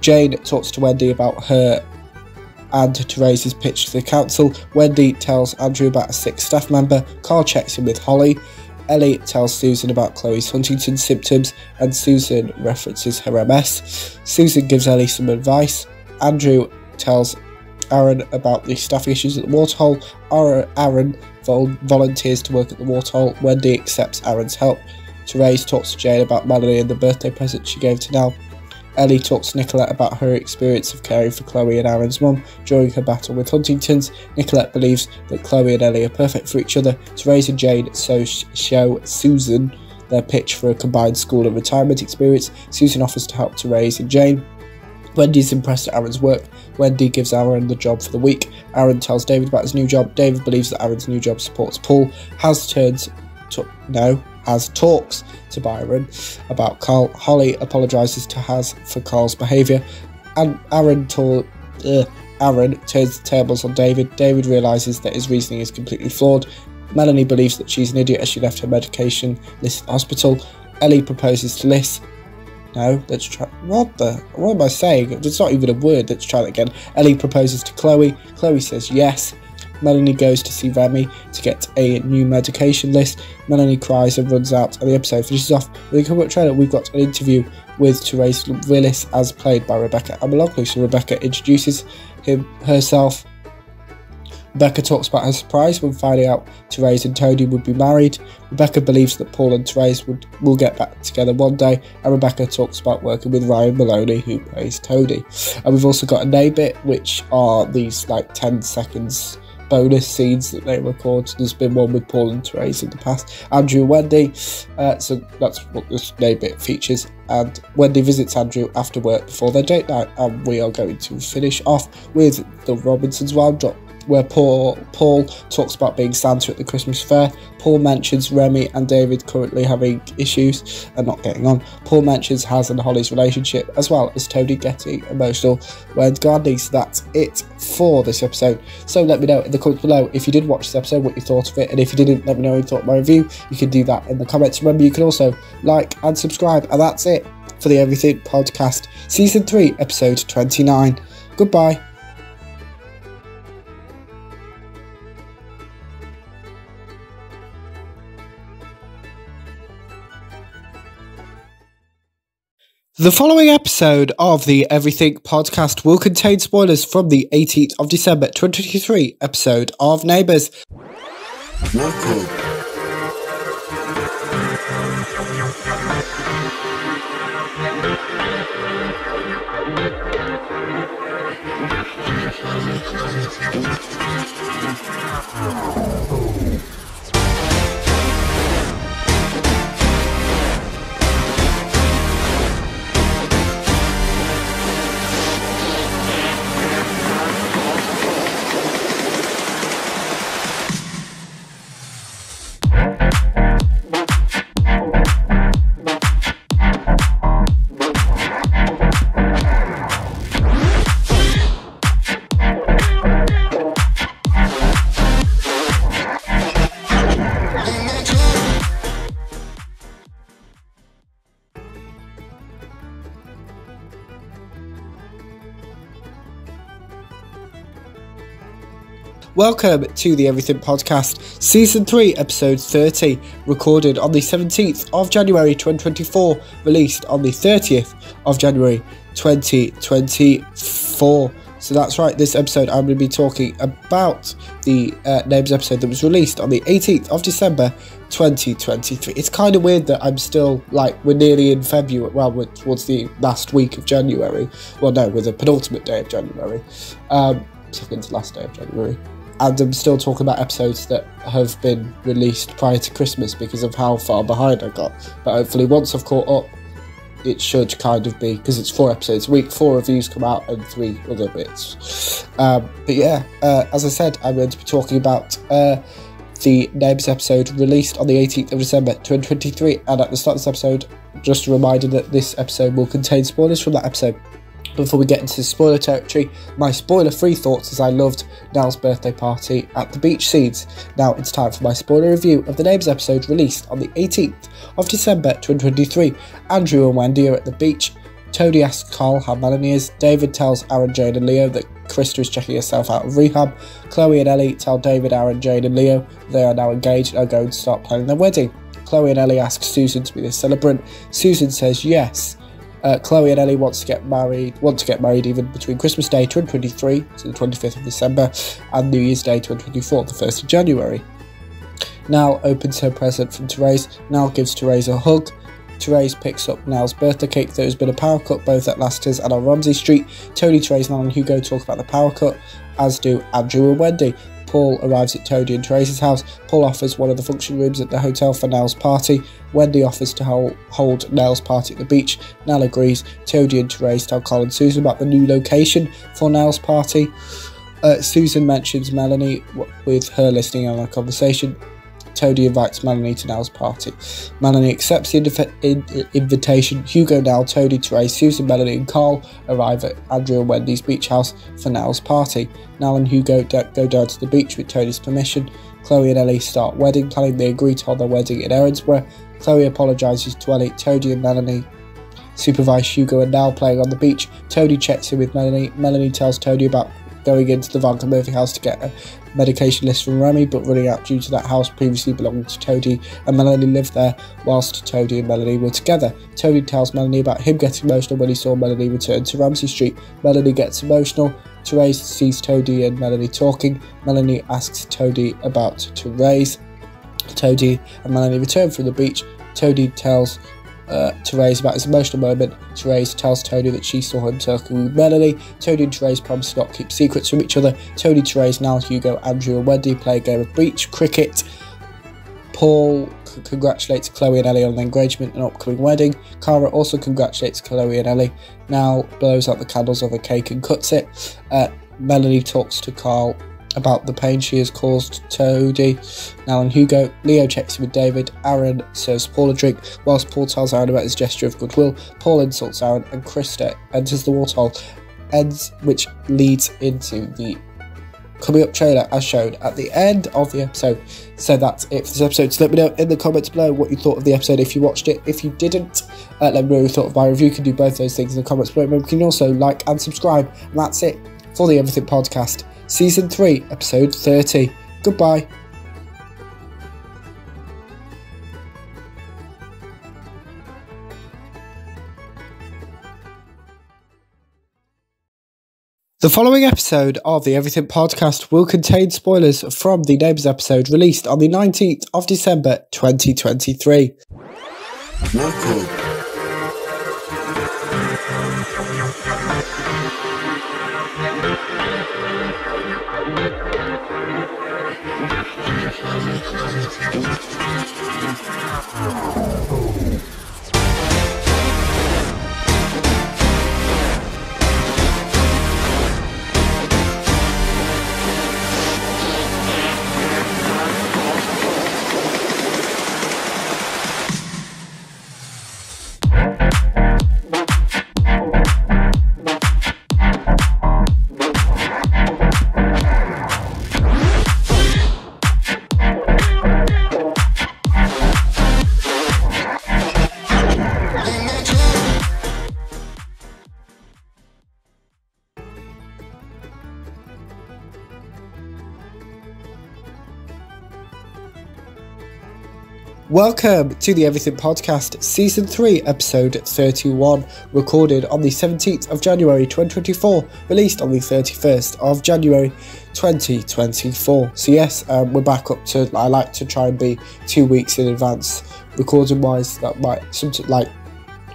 Jane talks to Wendy about her and Therese's pitch to the council. Wendy tells Andrew about a sick staff member. Carl checks in with Holly. Ellie tells Susan about Chloe's Huntington's symptoms, and Susan references her MS. Susan gives Ellie some advice. Andrew tells Aaron about the staffing issues at the waterhole. Aaron volunteers to work at the waterhole. Wendy accepts Aaron's help. Therese talks to Jane about Melanie and the birthday present she gave to Nell. Ellie talks to Nicolette about her experience of caring for Chloe and Aaron's mum during her battle with Huntington's. Nicolette believes that Chloe and Ellie are perfect for each other. Therese and Jane show Susan their pitch for a combined school and retirement experience. Susan offers to help Therese and Jane. Wendy's impressed at Aaron's work. Wendy gives Aaron the job for the week. Aaron tells David about his new job. David believes that Aaron's new job supports Paul. Haz talks to Byron about Carl. Holly apologises to Haz for Carl's behaviour, and Aaron turns the tables on David. David realises that his reasoning is completely flawed. Melanie believes that she's an idiot as she left her medication list at the hospital. Ellie proposes to Liz. No, let's try. What am I saying? It's not even a word. Let's try that again. Ellie proposes to Chloe. Chloe says yes. Melanie goes to see Remy to get a new medication list. Melanie cries and runs out, and the episode finishes off with a cover-up trailer. We've got an interview with Therese Willis, as played by Rebecca Amaloglu. So Rebecca introduces herself. Rebecca talks about her surprise when finding out Therese and Tony would be married. Rebecca believes that Paul and Therese will get back together one day, and Rebecca talks about working with Ryan Maloney, who plays Tony. And we've also got a Neighbours, which are these like 10 seconds bonus scenes that they record. There's been one with Paul and Therese in the past, Andrew and Wendy, so that's what this Neighbours features. And Wendy visits Andrew after work before their date night, and we are going to finish off with the Robinsons roundup, where Paul talks about being Santa at the Christmas fair. Paul mentions Remy and David currently having issues and not getting on. Paul mentions Haz and Holly's relationship, as well as Tony getting emotional when gardening. So that's it for this episode. So let me know in the comments below if you did watch this episode, what you thought of it, and if you didn't, let me know what you thought of my review. You can do that in the comments. Remember, you can also like and subscribe, and that's it for the Everything Podcast, Season 3, Episode 29. Goodbye. The following episode of the Everything Podcast will contain spoilers from the 18th of December 2023 episode of Neighbours. Welcome. Welcome to the Everything Podcast, Season 3, Episode 30, recorded on the 17th of January 2024, released on the 30th of January 2024. So that's right, this episode I'm going to be talking about the Neighbours episode that was released on the 18th of December 2023. It's kind of weird that I'm still, we're nearly in February, well, we're towards the last week of January. Well, no, we're the penultimate day of January, second to last day of January. And I'm still talking about episodes that have been released prior to Christmas because of how far behind I got. But hopefully once I've caught up, it should kind of be, because it's 4 episodes a week, 4 reviews come out and 3 other bits. But yeah, as I said, I'm going to be talking about the Neighbours episode released on the 18th of December 2023. And at the start of this episode, just a reminder that this episode will contain spoilers from that episode. Before we get into spoiler territory, my spoiler-free thoughts as I loved Nell's birthday party at the beach scenes. Now it's time for my spoiler review of the Neighbours episode released on the 18th of December 2023. Andrew and Wendy are at the beach. Tony asks Carl how Melanie is. David tells Aaron, Jane and Leo that Krista is checking herself out of rehab. Chloe and Ellie tell David, Aaron, Jane and Leo they are now engaged and are going to start planning their wedding. Chloe and Ellie ask Susan to be the celebrant. Susan says yes. Chloe and Ellie want to get married even between Christmas Day 2023, so the 25th of December, and New Year's Day 2024, the 1st of January. Nell opens her present from Therese. Nell gives Therese a hug. Therese picks up Nell's birthday cake. There has been a power cut both at Lassiter's and on Romsey Street. Tony, Therese, Nell and Hugo talk about the power cut, as do Andrew and Wendy. Paul arrives at Tony and Therese's house. Paul offers one of the function rooms at the hotel for Nell's party. Wendy offers to hold Nell's party at the beach. Nell agrees. Tony and Therese tell Carl and Susan about the new location for Nell's party. Susan mentions Melanie with her listening on a conversation. Tony invites Melanie to Nell's party. Melanie accepts the invitation. Hugo, Nell, Tony, Therese, Susan, Melanie and Carl arrive at Andrew and Wendy's beach house for Nell's party. Nell and Hugo go down to the beach with Tony's permission. Chloe and Ellie start wedding planning. They agree to hold their wedding in Erinsborough. Chloe apologises to Ellie. Tony and Melanie supervise Hugo and Nell playing on the beach. Tony checks in with Melanie. Melanie tells Tony about going into the Van Murphy house to get a medication list from Remy, but running out due to that house previously belonging to Tony, and Melanie lived there whilst Tony and Melanie were together. Tony tells Melanie about him getting emotional when he saw Melanie return to Ramsey Street. Melanie gets emotional Therese sees Toadie and Melanie talking. Melanie asks Toadie about Therese. Toadie and Melanie return from the beach. Toadie tells Therese about his emotional moment. Therese tells Toadie that she saw him talking with Melanie. Toadie and Therese promise to not keep secrets from each other. Toadie, Therese, Niall, Hugo, Andrew and Wendy play a game of beach cricket. Paul congratulates Chloe and Ellie on their engagement and upcoming wedding. Cara also congratulates Chloe and Ellie. Now blows out the candles of a cake and cuts it. Melanie talks to Carl about the pain she has caused Toadie. Now and Hugo. Leo checks in with David. Aaron serves Paul a drink. Whilst Paul tells Aaron about his gesture of goodwill, Paul insults Aaron and Krista enters the waterhole, which leads into the coming up trailer as shown at the end of the episode. So that's it for this episode. So let me know in the comments below what you thought of the episode if you watched it. If you didn't, let me know what you thought of my review. You can do both those things in the comments below. Remember, you can also like and subscribe. And that's it for the Everything Podcast, Season 3, Episode 30. Goodbye. The following episode of the Everything Podcast will contain spoilers from the Neighbours episode released on the 19th of December 2023. Welcome. Welcome to the Everything Podcast, Season 3, Episode 31, recorded on the 17th of January 2024, released on the 31st of January 2024. So yes, we're back up to, I like to try and be 2 weeks in advance, recording wise. That might, something like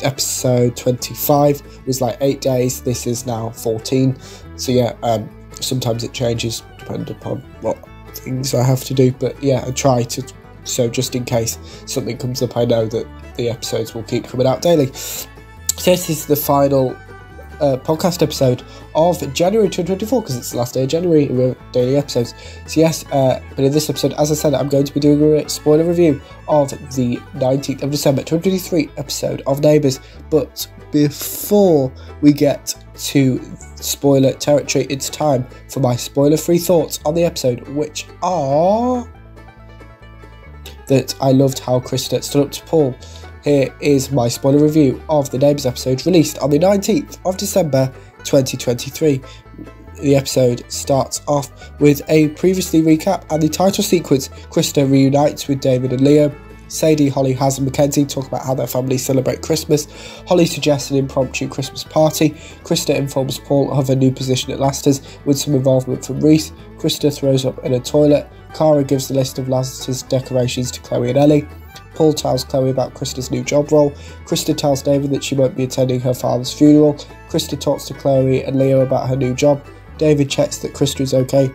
episode 25 was like 8 days, this is now 14. So yeah, sometimes it changes depending upon what things I have to do, but yeah, I try to. So just in case something comes up, I know that the episodes will keep coming out daily. So this is the final podcast episode of January 2024, because it's the last day of January with daily episodes. So yes, but in this episode, as I said, I'm going to be doing a spoiler review of the 19th of December 2023 episode of Neighbours. But before we get to spoiler territory, it's time for my spoiler-free thoughts on the episode, which are that I loved how Krista stood up to Paul. Here is my spoiler review of the Neighbours episode released on the 19th of December 2023. The episode starts off with a previously recap and the title sequence. Krista reunites with David and Leo. Sadie, Holly, Haz and Mackenzie talk about how their families celebrate Christmas. Holly suggests an impromptu Christmas party. Krista informs Paul of her new position at Laster's with some involvement from Reese. Krista throws up in a toilet. Cara gives the list of Laster's decorations to Chloe and Ellie. Paul tells Chloe about Krista's new job role. Krista tells David that she won't be attending her father's funeral. Krista talks to Chloe and Leo about her new job. David checks that Krista is okay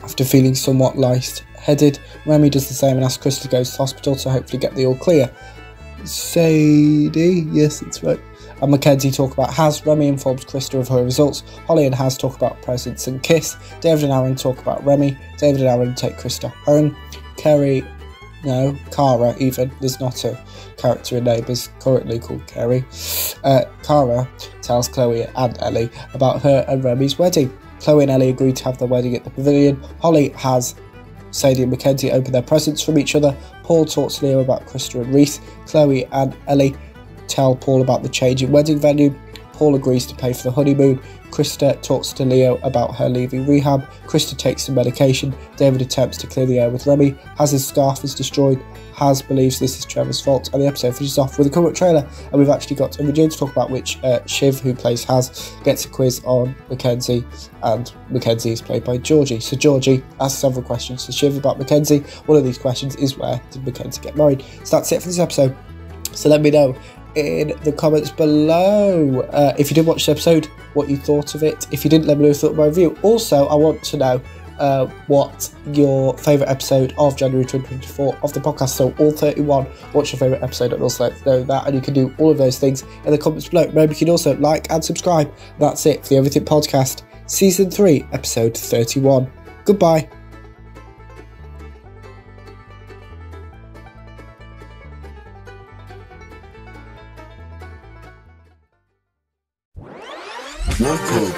after feeling somewhat light-headed. Remy does the same and asks Krista to go to the hospital to hopefully get the all clear. Sadie, yes, that's right, and Mackenzie talk about Haz. Remy informs Krista of her results. Holly and Haz talk about presents and kiss. David and Aaron talk about Remy. David and Aaron take Krista home. Cara even, there's not a character in Neighbours currently called Kerry. Cara tells Chloe and Ellie about her and Remy's wedding. Chloe and Ellie agree to have their wedding at the pavilion. Holly, Haz, Sadie and Mackenzie open their presents from each other. Paul talks to Leo about Krista and Reese. Chloe and Ellie tell Paul about the change in wedding venue. Paul agrees to pay for the honeymoon. Krista talks to Leo about her leaving rehab. Krista takes some medication. David attempts to clear the air with Remy. Haz's scarf is destroyed. Haz believes this is Trevor's fault, and the episode finishes off with a comic trailer. And we've actually got a video to talk about which Shiv, who plays Haz, gets a quiz on Mackenzie, and Mackenzie is played by Georgie. So Georgie asks several questions to Shiv about Mackenzie. One of these questions is, where did Mackenzie get married? So that's it for this episode. So let me know in the comments below if you did watch the episode, what you thought of it. If you didn't, let me know what you thought of my review. Also, I want to know what your favourite episode of January 2024 of the podcast. So all 31, what's your favourite episode? And also let us know that, and you can do all of those things in the comments below. Remember, you can also like and subscribe. That's it for the Everything Podcast, Season 3, Episode 31. Goodbye. Welcome.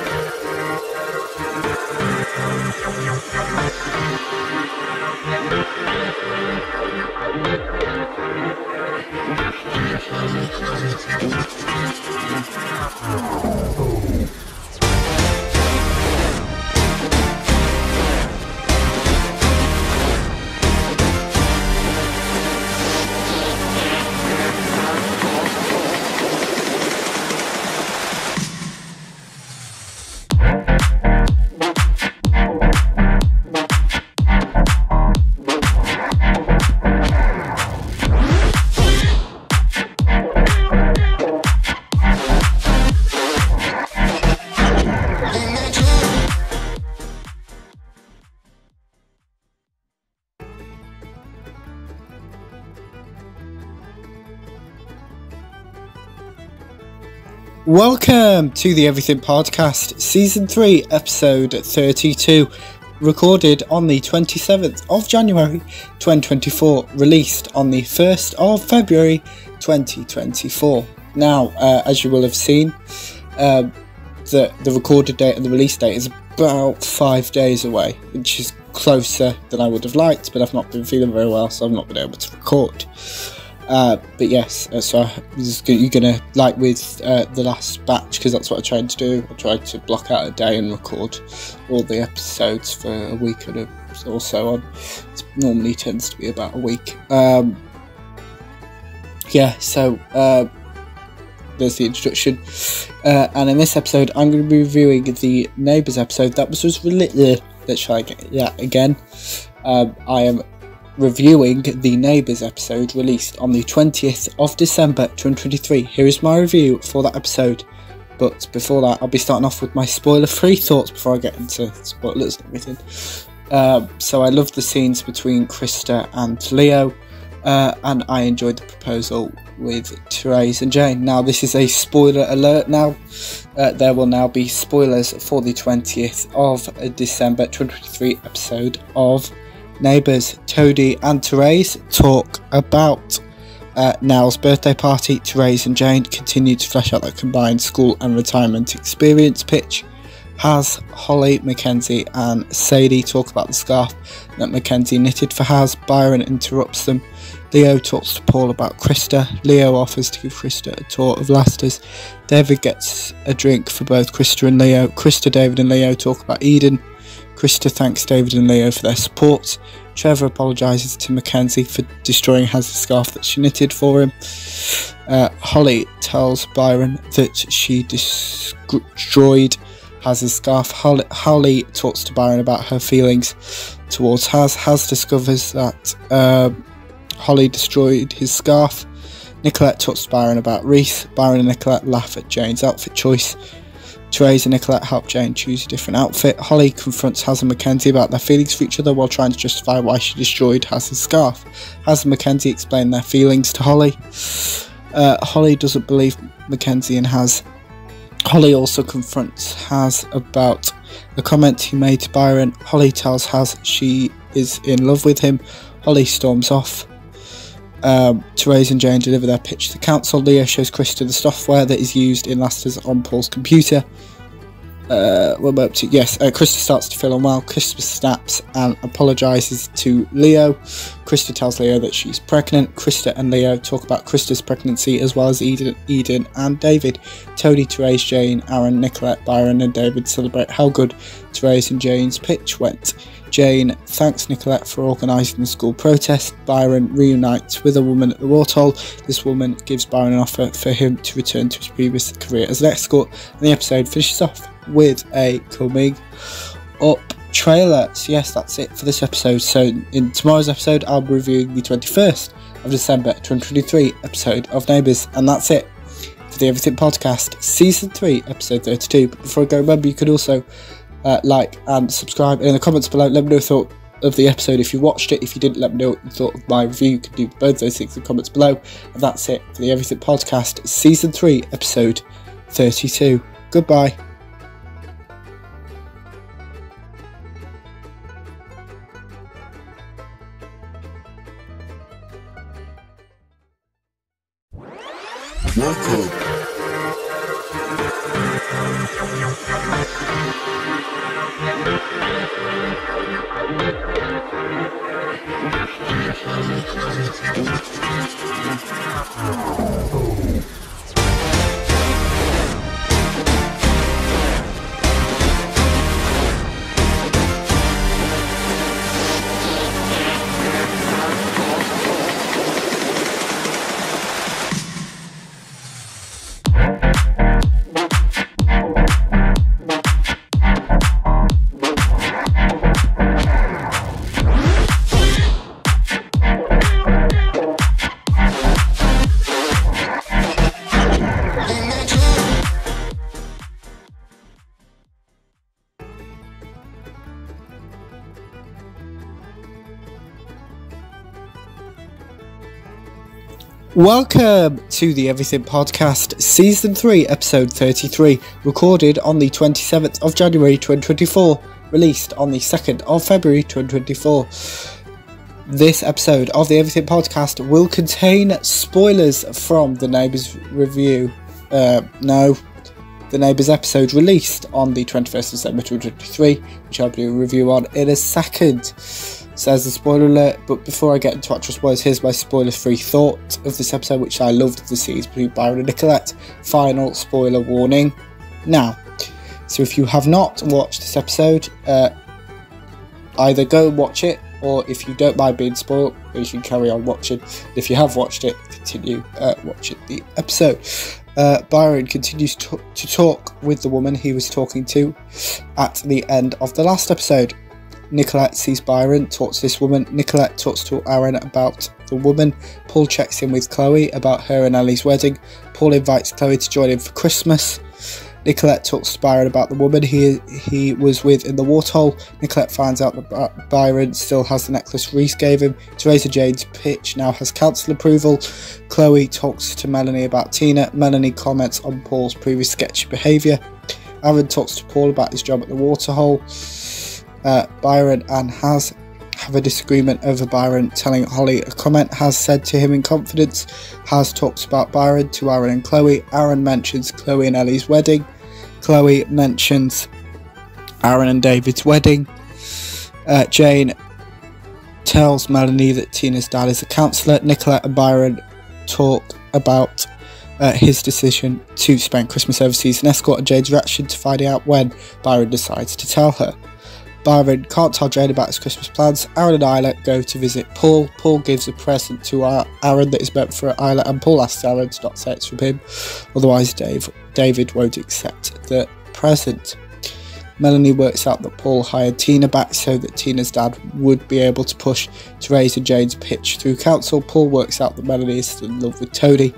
Welcome to the Everything Podcast, Season 3, Episode 32, recorded on the 27th of January 2024, released on the 1st of February 2024. Now, as you will have seen, the recorded date and the release date is about 5 days away, which is closer than I would have liked, but I've not been feeling very well, so I've not been able to record. But yes, so you're gonna, like with the last batch, because that's what I tried to do. I tried to block out a day and record all the episodes for a week or so on. It normally tends to be about a week. Yeah, so there's the introduction, and in this episode I'm going to be reviewing the Neighbours episode that was just let's try that again. I am reviewing the Neighbours episode released on the 20th of December 2023. Here is my review for that episode, but before that I'll be starting off with my spoiler-free thoughts before I get into spoilers and everything. So I loved the scenes between Krista and Leo, and I enjoyed the proposal with Therese and Jane. Now this is a spoiler alert now. There will now be spoilers for the 20th of December 2023 episode of Neighbours. Toadie and Therese talk about Nell's birthday party. Therese and Jane continue to flesh out their combined school and retirement experience pitch. Haz, Holly, Mackenzie and Sadie talk about the scarf that Mackenzie knitted for Haz. Byron interrupts them. Leo talks to Paul about Krista. Leo offers to give Krista a tour of Lester's. David gets a drink for both Krista and Leo. Krista, David and Leo talk about Eden. Krista thanks David and Leo for their support. Trevor apologises to Mackenzie for destroying Haz's scarf that she knitted for him. Holly tells Byron that she destroyed Haz's scarf. Holly talks to Byron about her feelings towards Haz. Haz discovers that Holly destroyed his scarf. Nicolette talks to Byron about Reese. Byron and Nicolette laugh at Jane's outfit choice. Therese and Nicolette help Jane choose a different outfit. Holly confronts Haz and Mackenzie about their feelings for each other while trying to justify why she destroyed Haz's scarf. Haz and Mackenzie explain their feelings to Holly. Holly doesn't believe Mackenzie and Haz. Holly also confronts Haz about the comment he made to Byron. Holly tells Haz she is in love with him. Holly storms off. Therese and Jane deliver their pitch to the council. Leo shows Krista the software that is used in Lester's on Paul's computer. we're up to, yes, Krista starts to feel unwell. Krista snaps and apologises to Leo. Krista tells Leo that she's pregnant. Krista and Leo talk about Krista's pregnancy as well as Eden and David. Tony, Therese, Jane, Aaron, Nicolette, Byron and David celebrate how good Therese and Jane's pitch went. Jane thanks Nicolette for organising the school protest. Byron reunites with a woman at the waterhole. This woman gives Byron an offer for him to return to his previous career as an escort, and the episode finishes off with a coming up trailer. So yes, that's it for this episode. So in tomorrow's episode I'll be reviewing the 21st of December 2023 episode of Neighbours, and that's it for the Everything Podcast Season 3 episode 32. But before I go, remember you could also like and subscribe, and in the comments below let me know your thought of the episode if you watched it. If you didn't, let me know what you thought of my review. You can do both those things in the comments below. And that's it for the Everything Podcast Season 3 episode 32. Goodbye. Welcome. Welcome to the Everything Podcast Season 3 episode 33, recorded on the 27th of January 2024, released on the 2nd of February 2024. This episode of the Everything Podcast will contain spoilers from the Neighbours review. The Neighbours episode released on the 21st of December 2023, which I'll do a review on in a second. Says the spoiler alert, but before I get into actual spoilers, here's my spoiler-free thought of this episode, which I loved, the scenes between Byron and Nicolette. Final spoiler warning now. So if you have not watched this episode, either go and watch it, or if you don't mind being spoiled, you should carry on watching. If you have watched it, continue watching the episode. Byron continues to talk with the woman he was talking to at the end of the last episode. Nicolette sees Byron, talks to this woman. Nicolette talks to Aaron about the woman. Paul checks in with Chloe about her and Ellie's wedding. Paul invites Chloe to join him for Christmas. Nicolette talks to Byron about the woman he was with in the waterhole. Nicolette finds out that Byron still has the necklace Reese gave him. Teresa Jane's pitch now has council approval. Chloe talks to Melanie about Tina. Melanie comments on Paul's previous sketchy behaviour. Aaron talks to Paul about his job at the waterhole. Byron and Haz have a disagreement over Byron telling Holly a comment Haz said to him in confidence. Haz talks about Byron to Aaron and Chloe. Aaron mentions Chloe and Ellie's wedding. Chloe mentions Aaron and David's wedding. Jane tells Melanie that Tina's dad is a counsellor. Nicolette and Byron talk about his decision to spend Christmas overseas and escort, and Jane's reaction to finding out when Byron decides to tell her. Byron can't tell Jane about his Christmas plans. Aaron and Isla go to visit Paul. Paul gives a present to Aaron that is meant for Isla, and Paul asks Aaron to not say it's from him, otherwise David won't accept the present. Melanie works out that Paul hired Tina back so that Tina's dad would be able to push Therese and Jane's pitch through council. Paul works out that Melanie is still in love with Tony.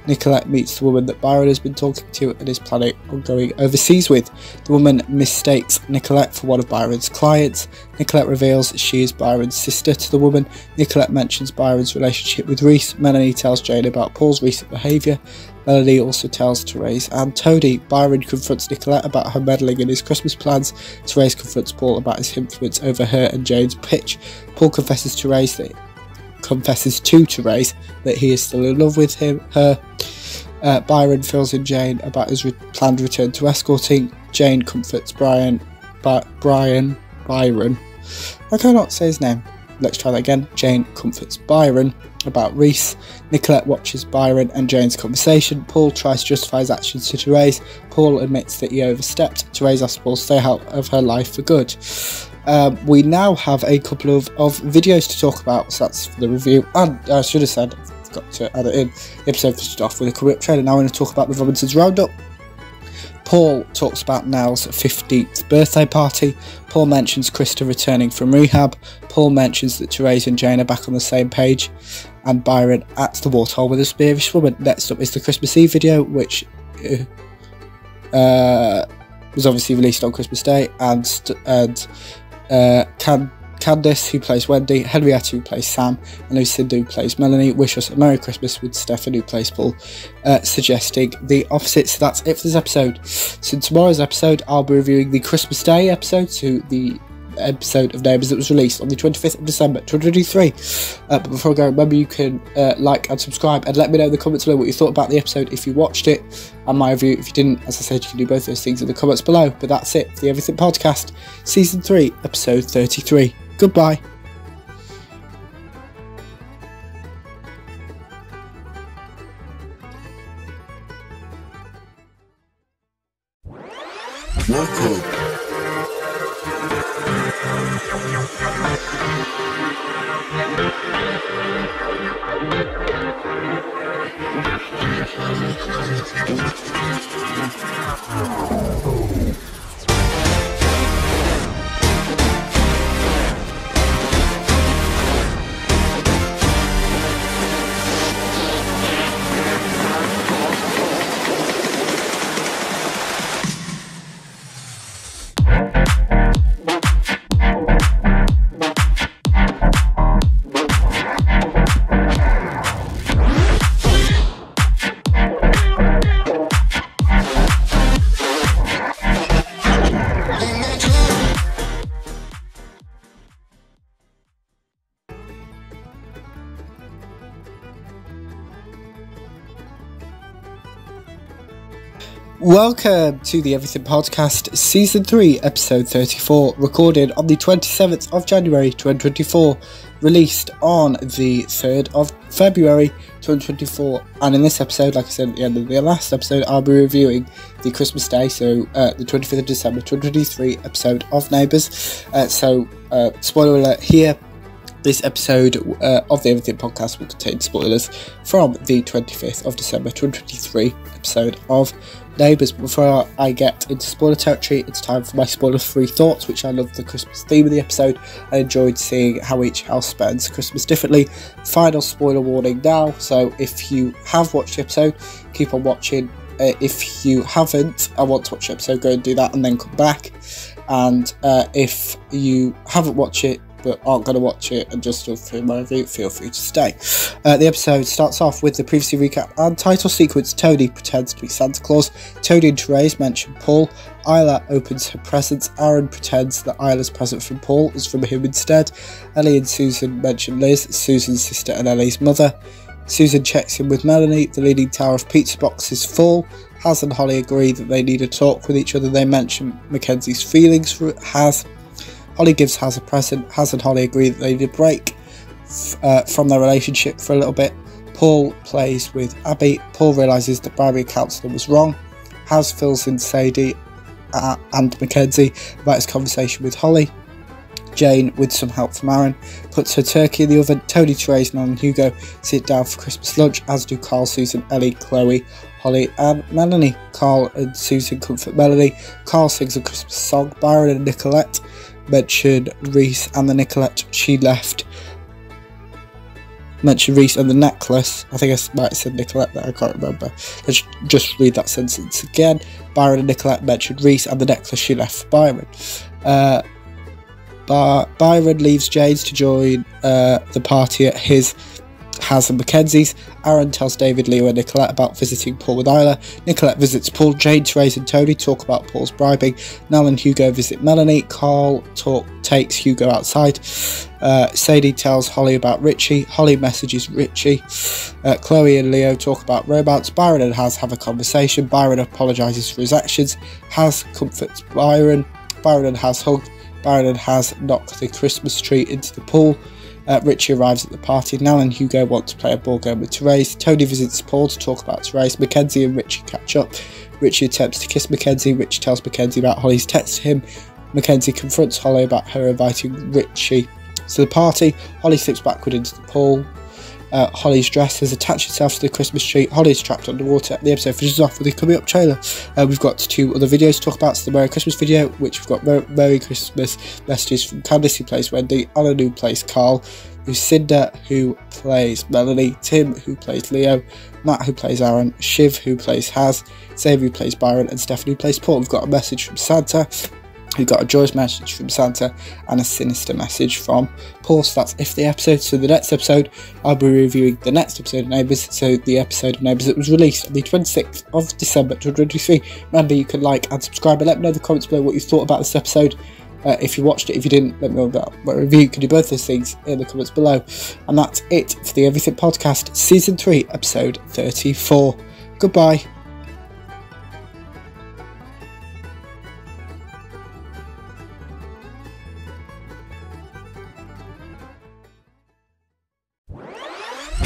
Nicolette meets the woman that Byron has been talking to and is planning on going overseas with. The woman mistakes Nicolette for one of Byron's clients. Nicolette reveals she is Byron's sister to the woman. Nicolette mentions Byron's relationship with Reese. Melanie tells Jane about Paul's recent behaviour. Melanie also tells Therese and Tony. Byron confronts Nicolette about her meddling in his Christmas plans. Therese confronts Paul about his influence over her and Jane's pitch. Paul confesses to Therese that he is still in love with her. Byron fills in Jane about his planned return to escorting. Jane comforts Byron. I cannot say his name. Let's try that again. Jane comforts Byron about Reese. Nicolette watches Byron and Jane's conversation. Paul tries to justify his actions to Therese. Paul admits that he overstepped. Therese asks Paul to stay out of her life for good. We now have a couple of videos to talk about, so that's for the review. And I should have said, I forgot to add it in, the episode finished off with a coming up trailer. Now we're going to talk about the Robinsons Roundup. Paul talks about Nell's 15th birthday party. Paul mentions Krista returning from rehab. Paul mentions that Therese and Jane are back on the same page. And Byron at the waterhole with a spearish woman. Next up is the Christmas Eve video, which was obviously released on Christmas Day. And Candice, who plays Wendy, Henrietta, who plays Sam, and Lucinda, who plays Melanie, wish us a Merry Christmas, with Stefan, who plays Paul, suggesting the opposite. So that's it for this episode. So in tomorrow's episode, I'll be reviewing the Christmas Day episode, so the episode of Neighbours that was released on the 25th of December 2023. But before I go, remember you can like and subscribe, and let me know in the comments below what you thought about the episode if you watched it, and my review if you didn't. As I said, you can do both those things in the comments below. But that's it for the Everything Podcast, Season 3, Episode 33. Goodbye. Welcome. Welcome to the Everything Podcast, Season 3, Episode 34, recorded on the 27th of January 2024, released on the 3rd of February 2024. And in this episode, like I said at the end of the last episode, I'll be reviewing the Christmas Day, so the 25th of December 2023 episode of Neighbours. Spoiler alert here. This episode of the Everything Podcast will contain spoilers from the 25th of December 2023 episode of Neighbours. Before I get into spoiler territory, it's time for my spoiler-free thoughts, which I love the Christmas theme of the episode. I enjoyed seeing how each house spends Christmas differently. Final spoiler warning now, so if you have watched the episode, keep on watching. If you haven't, I want to watch the episode, go and do that and then come back. And if you haven't watched it, but aren't going to watch it and just through my review, feel free to stay. The episode starts off with the previously recap and title sequence. Tony pretends to be Santa Claus. Tony and Therese mention Paul. Isla opens her presents. Aaron pretends that Isla's present from Paul is from him instead. Ellie and Susan mention Liz, Susan's sister and Ellie's mother. Susan checks in with Melanie. The Leaning Tower of pizza boxes full. Haz and Holly agree that they need a talk with each other. They mention Mackenzie's feelings for Haz. Holly gives Haz a present. Haz and Holly agree that they need a break from their relationship for a little bit. Paul plays with Abby. Paul realises that Barry Counselor was wrong. Haz fills in Sadie and Mackenzie about his conversation with Holly. Jane, with some help from Aaron, puts her turkey in the oven. Tony, Therese, Mel and Hugo sit down for Christmas lunch, as do Carl, Susan, Ellie, Chloe, Holly and Melanie. Carl and Susan comfort Melanie. Carl sings a Christmas song. Byron and Nicolette mention Reese and the Nicolette she left. Mention Reese and the necklace. I think I might have said Nicolette there, I can't remember. Let's just read that sentence again. Byron and Nicolette mentioned Reese and the necklace she left for Byron. Byron leaves Jane's to join the party at his Haz and Mackenzie's. Aaron tells David, Leo and Nicolette about visiting Paul with Isla. Nicolette visits Paul. Jane, Therese and Tony talk about Paul's bribing. Nell and Hugo visit Melanie. Carl takes Hugo outside. Sadie tells Holly about Richie. Holly messages Richie. Chloe and Leo talk about romance. Byron and Haz have a conversation. Byron apologises for his actions. Haz comforts Byron. Byron and Haz hug. Byron and Haz knock the Christmas tree into the pool. Richie arrives at the party. Nell and Hugo want to play a ball game with Therese. Tony visits Paul to talk about Therese. Mackenzie and Richie catch up. Richie attempts to kiss Mackenzie. Richie tells Mackenzie about Holly's text to him. Mackenzie confronts Holly about her inviting Richie to the party. Holly slips backward into the pool. Holly's dress has attached itself to the Christmas tree. Holly is trapped underwater. The episode finishes off with a coming up trailer. We've got 2 other videos to talk about. It's the Merry Christmas video, which we've got Merry Christmas messages from Candice, who plays Wendy, Alan, who plays Carl, Lucinda, who plays Melanie, Tim, who plays Leo, Matt, who plays Aaron, Shiv, who plays Haz, Xavier, who plays Byron, and Stephanie, who plays Paul. We've got a message from Santa. We've got a joyous message from Santa and a sinister message from Paul. So that's it for the episode. So the next episode, I'll be reviewing the next episode of Neighbours. So the episode of Neighbours that was released on the 26th of December 2023. Remember, you can like and subscribe and let me know in the comments below what you thought about this episode. If you watched it, if you didn't, let me know about my review. You can do both those things in the comments below. And that's it for the Everything Podcast, Season 3, Episode 34. Goodbye.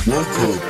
Welcome.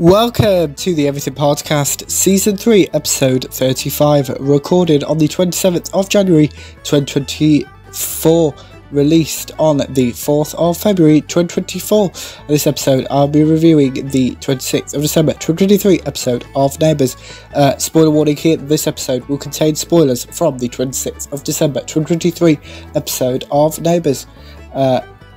Welcome to the Everything Podcast, Season 3, Episode 35, recorded on the 27th of January 2024, released on the 4th of February 2024. In this episode, I'll be reviewing the 26th of December 2023 episode of Neighbours. Spoiler warning here, this episode will contain spoilers from the 26th of December 2023 episode of Neighbours.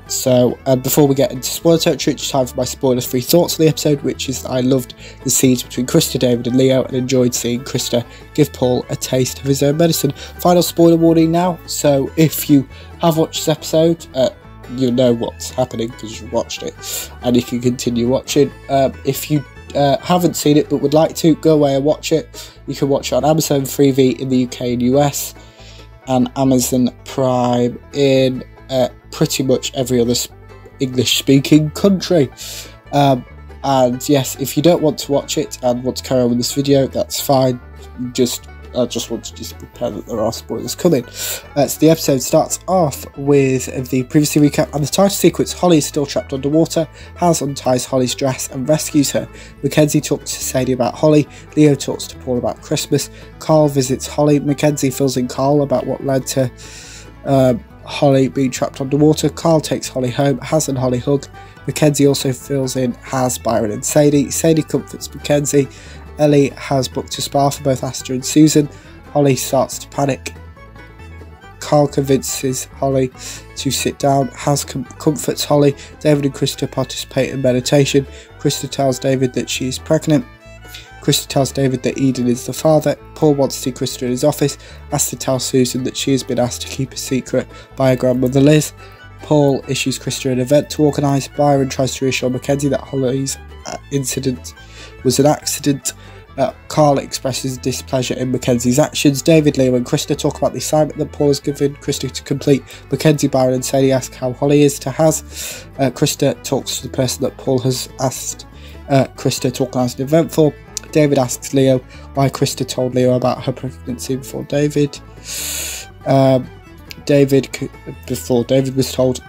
So before we get into spoiler territory, it's time for my spoiler-free thoughts on the episode, which is that I loved the scenes between Krista, David and Leo, and enjoyed seeing Krista give Paul a taste of his own medicine. Final spoiler warning now, so if you have watched this episode, you'll know what's happening because you watched it, and you can continue watching. If you haven't seen it but would like to, go away and watch it. You can watch it on Amazon Freevee in the UK and US, and Amazon Prime in pretty much every other English-speaking country. And yes, if you don't want to watch it and want to carry on with this video, that's fine. I just want to just prepare that there are spoilers coming. So the episode starts off with the previously recap and the title sequence. Holly is still trapped underwater. Haz unties Holly's dress and rescues her. Mackenzie talks to Sadie about Holly. Leo talks to Paul about Christmas. Carl visits Holly. Mackenzie fills in Carl about what led to Holly being trapped underwater. Carl takes Holly home. Haz and Holly hug. Mackenzie also fills in Haz, Byron and Sadie. Sadie comforts Mackenzie. Ellie has booked a spa for both Asta and Susan. Holly starts to panic. Carl convinces Holly to sit down. Haz comforts Holly. David and Krista participate in meditation. Krista tells David that she is pregnant. Krista tells David that Eden is the father. Paul wants to see Krista in his office. Asta tells Susan that she has been asked to keep a secret by her grandmother Liz. Paul issues Krista an event to organise. Byron tries to reassure Mackenzie that Holly's incident was an accident. Carl expresses displeasure in Mackenzie's actions. David, Leo and Krista talk about the assignment that Paul has given Krista to complete. Mackenzie, Byron and Sadie ask how Holly is to Haz. Krista talks to the person that Paul has asked Krista to organise an event for. David asks Leo why Krista told Leo about her pregnancy before David. Before David was told.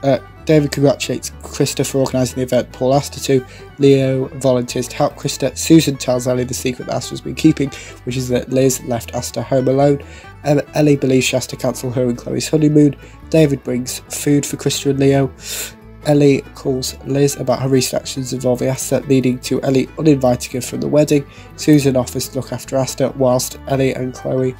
David congratulates Krista for organising the event Paul asked her to. Leo volunteers to help Krista. Susan tells Ellie the secret that Asta's been keeping, which is that Liz left Asta home alone. Ellie believes she has to cancel her and Chloe's honeymoon. David brings food for Krista and Leo. Ellie calls Liz about her recent actions involving Asta, leading to Ellie uninviting her from the wedding. Susan offers to look after Asta whilst Ellie and Chloe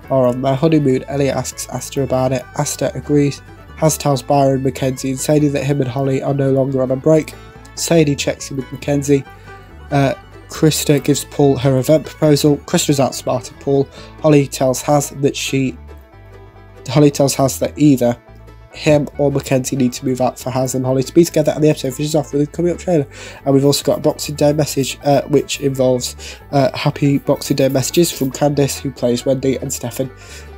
are on their honeymoon. Ellie asks Asta about it. Asta agrees. Has tells Byron, Mackenzie and Sadie that him and Holly are no longer on a break. Sadie checks in with Mackenzie. Krista gives Paul her event proposal. Krista's outsmarted Paul. Holly tells Haz that either him or Mackenzie need to move out for Haz and Holly to be together, and the episode finishes off with a coming up trailer. And we've also got a Boxing Day message, which involves happy Boxing Day messages from Candice, who plays Wendy, and Stefan,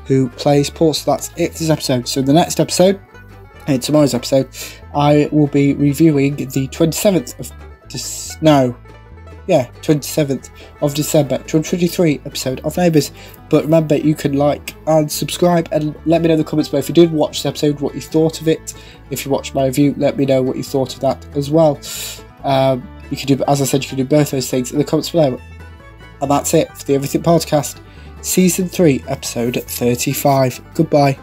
who plays Paul. So that's it for this episode. So in the next episode, in tomorrow's episode, I will be reviewing the 27th of December 2023 episode of Neighbours. But remember, you can like and subscribe and let me know in the comments below if you did watch this episode, what you thought of it. If you watched my review, let me know what you thought of that as well. You can do, as I said, you can do both those things in the comments below. And that's it for the Everything Podcast, Season 3, Episode 35. Goodbye.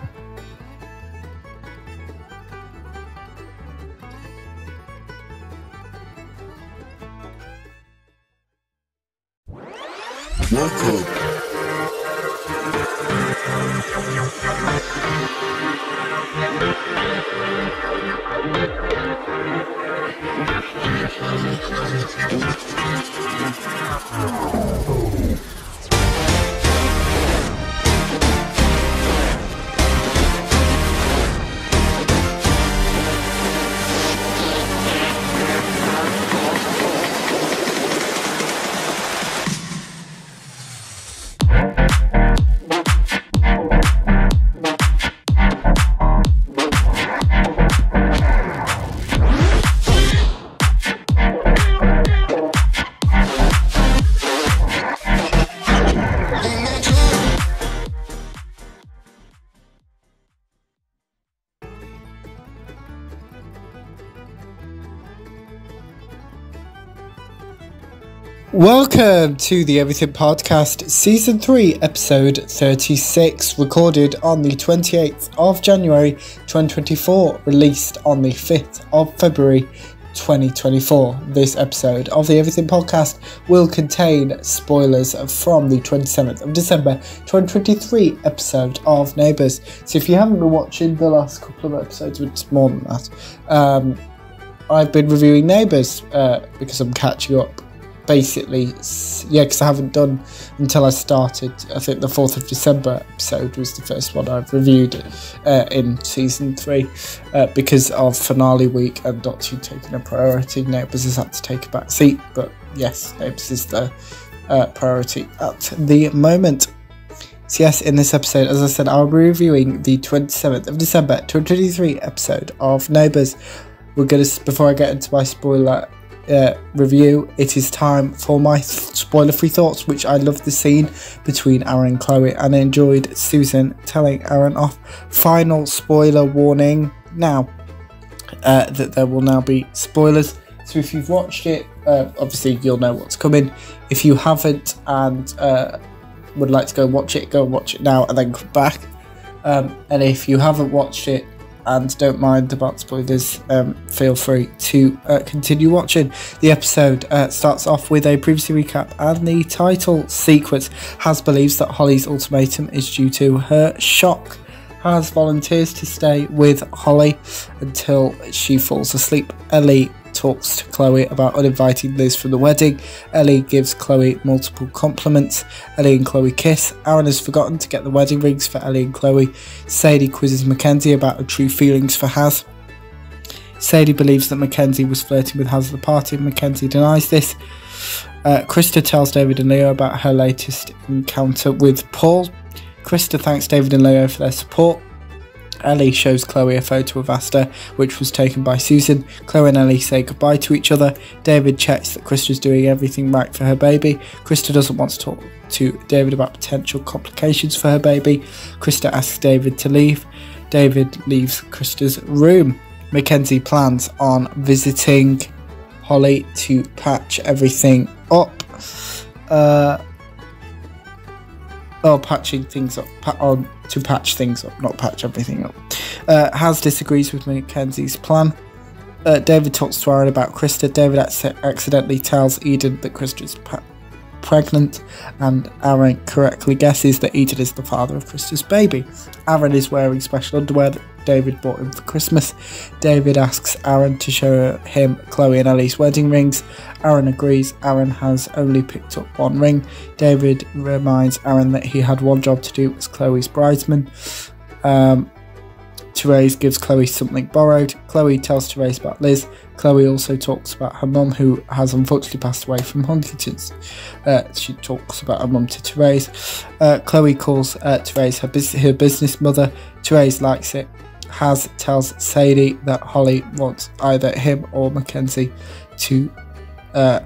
Welcome. Welcome to the Everything Podcast, Season 3, Episode 36, recorded on the 28th of January 2024, released on the 5th of February 2024. This episode of the Everything Podcast will contain spoilers from the 27th of December 2023 episode of Neighbours. So if you haven't been watching the last couple of episodes, which is more than that, I've been reviewing Neighbours because I'm catching up. Basically, yeah, because I haven't done until I started. I think the 4th of December episode was the first one I've reviewed in Season 3 because of finale week and Doctor Who taking a priority. Neighbours has had to take a back seat, but yes, Neighbours is the priority at the moment. So yes, in this episode, as I said, I'll be reviewing the 27th of December 2023 episode of Neighbours. We're going to, before I get into my spoiler review, it is time for my spoiler-free thoughts, which I loved the scene between Aaron and Chloe, and I enjoyed Susan telling Aaron off. Final spoiler warning now, that there will now be spoilers. So if you've watched it, obviously you'll know what's coming. If you haven't and would like to go and watch it now and then come back. And if you haven't watched it and don't mind about spoilers, feel free to continue watching. The episode starts off with a previously recap and the title sequence. Haz believes that Holly's ultimatum is due to her shock. Haz volunteers to stay with Holly until she falls asleep. Ellie talks to Chloe about uninviting Liz from the wedding. Ellie gives Chloe multiple compliments. Ellie and Chloe kiss. Aaron has forgotten to get the wedding rings for Ellie and Chloe. Sadie quizzes Mackenzie about her true feelings for Haz. Sadie believes that Mackenzie was flirting with Haz at the party. Mackenzie denies this. Krista tells David and Leo about her latest encounter with Paul. Krista thanks David and Leo for their support. Ellie shows Chloe a photo of Asta, which was taken by Susan. Chloe and Ellie say goodbye to each other. David checks that Krista's doing everything right for her baby. Krista doesn't want to talk to David about potential complications for her baby. Krista asks David to leave. David leaves Krista's room. Mackenzie plans on visiting Holly to patch everything up. Patching things up. To patch things up, not patch everything up. Haz disagrees with Mackenzie's plan. David talks to Aaron about Krista. David accidentally tells Eden that Krista's pregnant, and Aaron correctly guesses that Eden is the father of Krista's baby. Aaron is wearing special underwear that David bought him for Christmas. David asks Aaron to show him Chloe and Ellie's wedding rings. Aaron agrees. Aaron has only picked up one ring. David reminds Aaron that he had one job to do as Chloe's bridesman. Therese gives Chloe something borrowed. Chloe tells Therese about Liz. Chloe also talks about her mum, who has unfortunately passed away from Huntington's. She talks about her mum to Therese. Chloe calls Therese her business mother. Therese likes it. Haz tells Sadie that Holly wants either him or Mackenzie to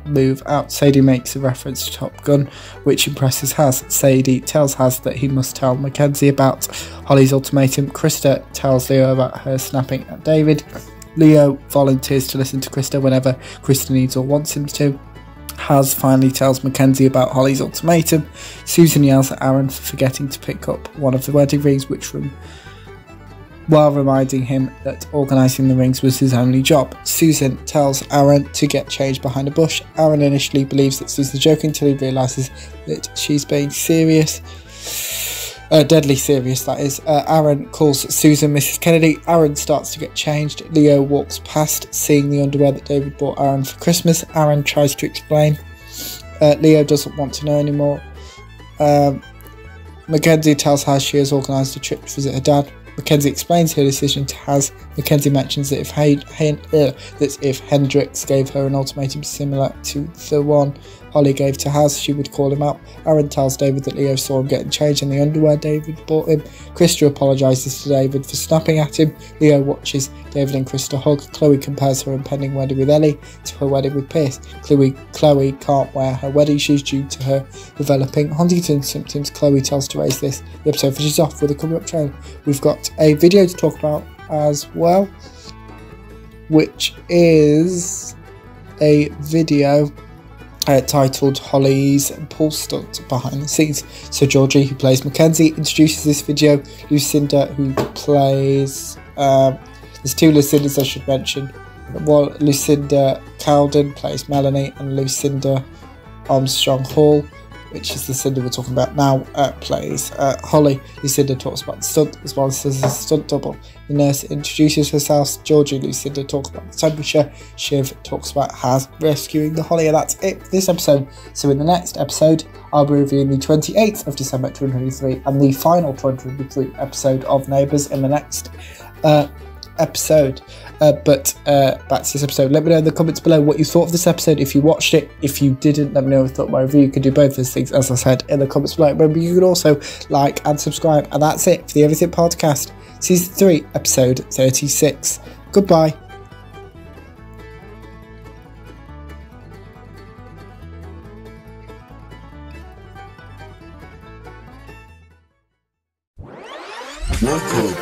move out. Sadie makes a reference to Top Gun, which impresses Haz. Sadie tells Haz that he must tell Mackenzie about Holly's ultimatum. Krista tells Leo about her snapping at David. Leo volunteers to listen to Krista whenever Krista needs or wants him to. Haz finally tells Mackenzie about Holly's ultimatum. Susan yells at Aaron for forgetting to pick up one of the wedding rings, while reminding him that organising the rings was his only job. Susan tells Aaron to get changed behind a bush. Aaron initially believes that Susan's joking until he realises that she's being serious. Deadly serious, that is. Aaron calls Susan Mrs. Kennedy. Aaron starts to get changed. Leo walks past, seeing the underwear that David bought Aaron for Christmas. Aaron tries to explain. Leo doesn't want to know anymore. Mackenzie tells Haz she has organised a trip to visit her dad. Mackenzie explains her decision to Haz. Mackenzie mentions that if Hendrix gave her an ultimatum similar to the one Holly gave to Haz, she would call him out. Aaron tells David that Leo saw him getting changed in the underwear David bought him. Krista apologises to David for snapping at him. Leo watches David and Krista hug. Chloe compares her impending wedding with Ellie to her wedding with Pierce. Chloe can't wear her wedding shoes due to her developing Huntington's symptoms. Chloe tells Therese this. The episode finishes off with a coming up trailer. We've got a video to talk about as well, which is a video titled Holly's Pool Stunt Behind the Scenes. So Georgie, who plays Mackenzie, introduces this video. Lucinda, who plays there's two Lucindas I should mention. Well, Lucinda Cowden plays Melanie, and Lucinda Armstrong Hall, which is the Lucinda we're talking about now, plays Holly. Lucinda talks about the stunt as well as a stunt double. The nurse introduces herself. Georgie and Lucinda talk about the temperature. Shiv talks about Haz rescuing the Holly, and that's it for this episode. So in the next episode, I'll be reviewing the 28th of December 2023 and the final 2023 episode of Neighbours in the next episode. But back to this episode. Let me know in the comments below what you thought of this episode. If you watched it, if you didn't, let me know what you thought of my review. You can do both those things, as I said, in the comments below. Remember, you can also like and subscribe. And that's it for the Everything Podcast, Season 3, Episode 36. Goodbye. Welcome.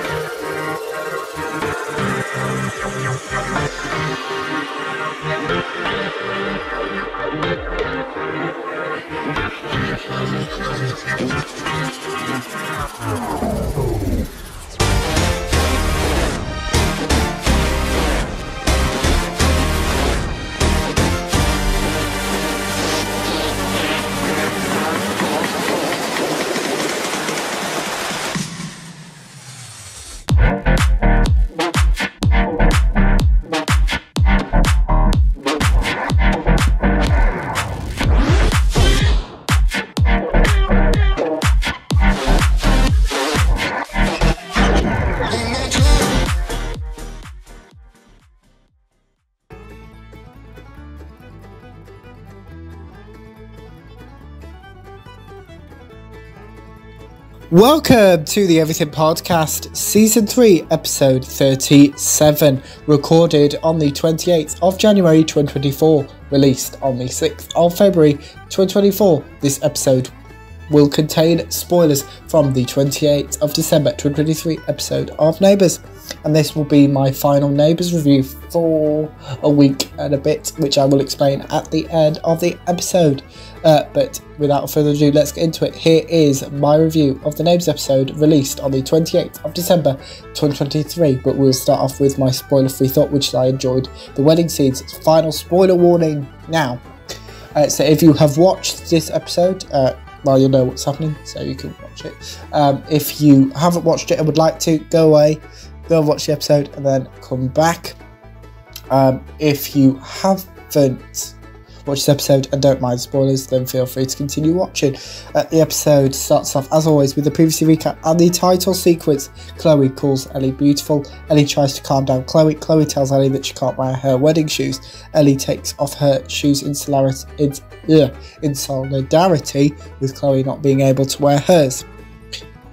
Welcome to the Everything Podcast, Season 3, Episode 37, recorded on the 28th of January 2024, released on the 6th of February 2024. This episode will contain spoilers from the 28th of December 2023 episode of Neighbours, and this will be my final Neighbours review for a week and a bit, which I will explain at the end of the episode. But without further ado, let's get into it. Here is my review of the Neighbours episode released on the 28th of December 2023, but we'll start off with my spoiler-free thought, which I enjoyed the wedding scenes. Final spoiler warning now. So if you have watched this episode, well, you'll know what's happening, so you can watch it. If you haven't watched it and would like to, go away, go and watch the episode, and then come back. If you haven't watched this episode and don't mind spoilers, then feel free to continue watching. The episode starts off, as always, with the previously recap and the title sequence. Chloe calls Ellie beautiful. Ellie tries to calm down Chloe. Chloe tells Ellie that she can't wear her wedding shoes. Ellie takes off her shoes in solidarity with Chloe not being able to wear hers.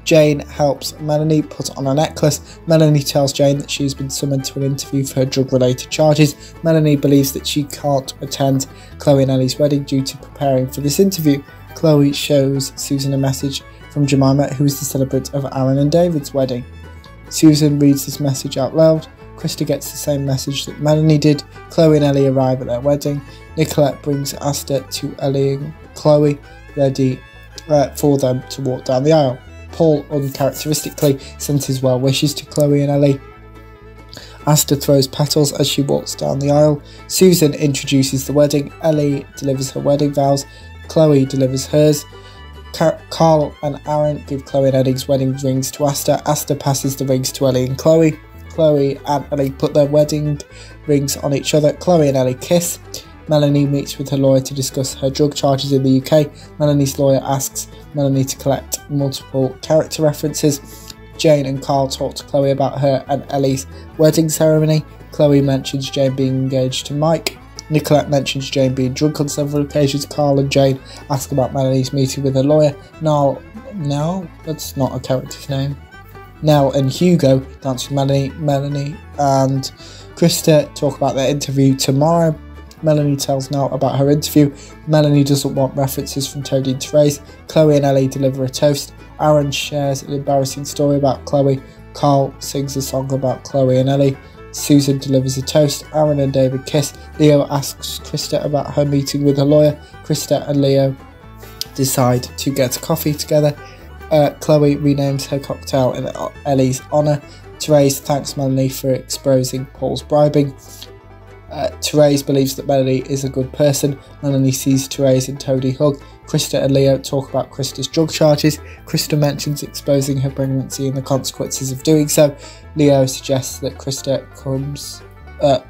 Jane helps Melanie put on a necklace. Melanie tells Jane that she's been summoned to an interview for her drug-related charges. Melanie believes that she can't attend Chloe and Ellie's wedding due to preparing for this interview. Chloe shows Susan a message from Jemima, who is the celebrant of Aaron and David's wedding. Susan reads this message out loud. Krista gets the same message that Melanie did. Chloe and Ellie arrive at their wedding. Nicolette brings Asta to Ellie and Chloe, ready for them to walk down the aisle. Paul uncharacteristically sends his well wishes to Chloe and Ellie. Asta throws petals as she walks down the aisle. Susan introduces the wedding. Ellie delivers her wedding vows. Chloe delivers hers. Carl and Aaron give Chloe and Ellie's wedding rings to Asta. Asta passes the rings to Ellie and Chloe. Chloe and Ellie put their wedding rings on each other. Chloe and Ellie kiss. Melanie meets with her lawyer to discuss her drug charges in the UK. Melanie's lawyer asks Melanie to collect multiple character references. Jane and Carl talk to Chloe about her and Ellie's wedding ceremony. Chloe mentions Jane being engaged to Mike. Nicolette mentions Jane being drunk on several occasions. Carl and Jane ask about Melanie's meeting with her lawyer. Nell, that's not a character's name. Nell and Hugo dance with Melanie and Krista talk about their interview tomorrow. Melanie tells Nell about her interview. Melanie doesn't want references from Toadie and Therese. Chloe and Ellie deliver a toast. Aaron shares an embarrassing story about Chloe. Carl sings a song about Chloe and Ellie. Susan delivers a toast. Aaron and David kiss. Leo asks Krista about her meeting with her lawyer. Krista and Leo decide to get a coffee together. Chloe renames her cocktail in Ellie's honour. Therese thanks Melanie for exposing Paul's bribing. Therese believes that Melanie is a good person. Melanie sees Therese and Toadie hug. Krista and Leo talk about Krista's drug charges. Krista mentions exposing her pregnancy and the consequences of doing so. Leo suggests that Krista comes up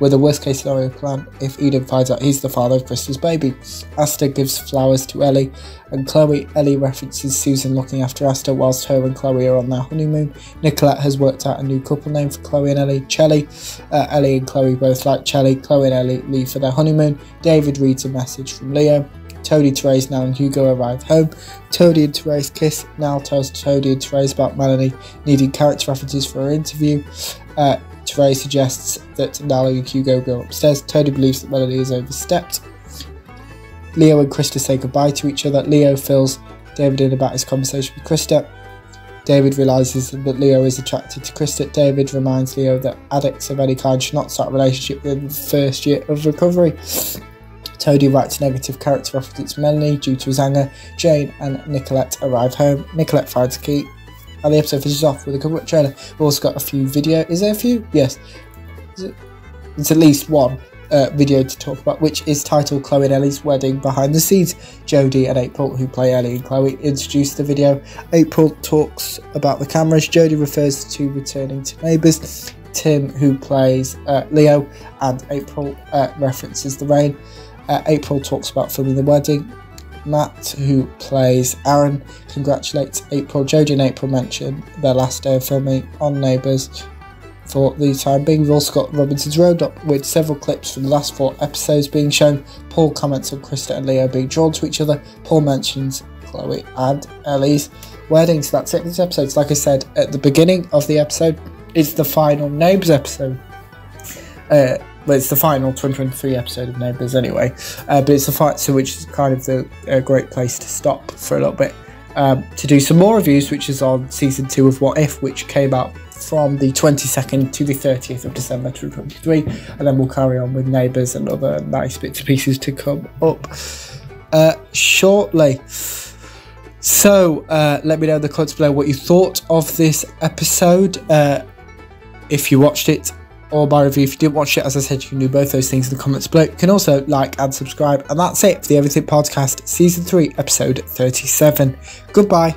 with a worst case scenario plan if Eden finds out he's the father of Krista's baby. Asta gives flowers to Ellie and Chloe. Ellie references Susan looking after Asta whilst her and Chloe are on their honeymoon. Nicolette has worked out a new couple name for Chloe and Ellie, Chelly. Ellie and Chloe both like Chelly. Chloe and Ellie leave for their honeymoon. David reads a message from Leo. Toadie, Therese, Nell and Hugo arrive home. Toadie and Therese kiss. Nell tells Toadie and Therese about Melanie needing character references for her interview. Therese suggests that Nell and Hugo go upstairs. Toadie believes that Melanie is overstepped. Leo and Krista say goodbye to each other. Leo fills David in about his conversation with Krista. David realises that Leo is attracted to Krista. David reminds Leo that addicts of any kind should not start a relationship within the first year of recovery. Toadie writes negative character reference to Melanie due to his anger. Jane and Nicolette arrive home. Nicolette finds a key. And the episode finishes off with a cover trailer. We've also got a few video. Is there a few? Yes. It's at least one video to talk about, which is titled Chloe and Ellie's Wedding Behind the Scenes. Jodie and April, who play Ellie and Chloe, introduce the video. April talks about the cameras. Jodie refers to returning to Neighbours. Tim, who plays Leo, and April references the rain. April talks about filming the wedding. Matt, who plays Aaron, congratulates April. Jodie and April mention their last day of filming on Neighbours for the time being. We've also got Robinson's Roundup with several clips from the last 4 episodes being shown. Paul comments on Krista and Leo being drawn to each other. Paul mentions Chloe and Ellie's wedding. So that's it for this episode. So like I said at the beginning of the episode, it's the final Neighbours episode. Well, it's the final 2023 episode of Neighbours anyway. But it's the fight, so which is kind of a great place to stop for a little bit. To do some more reviews, which is on season 2 of What If, which came out from the 22nd to the 30th of December 2023, and then we'll carry on with Neighbours and other nice bits and pieces to come up shortly. So let me know in the comments below what you thought of this episode, if you watched it, or my review. If you didn't watch it, as I said, you can do both those things in the comments below. You can also like and subscribe, and that's it for the Everything Podcast Season 3 Episode 37. Goodbye.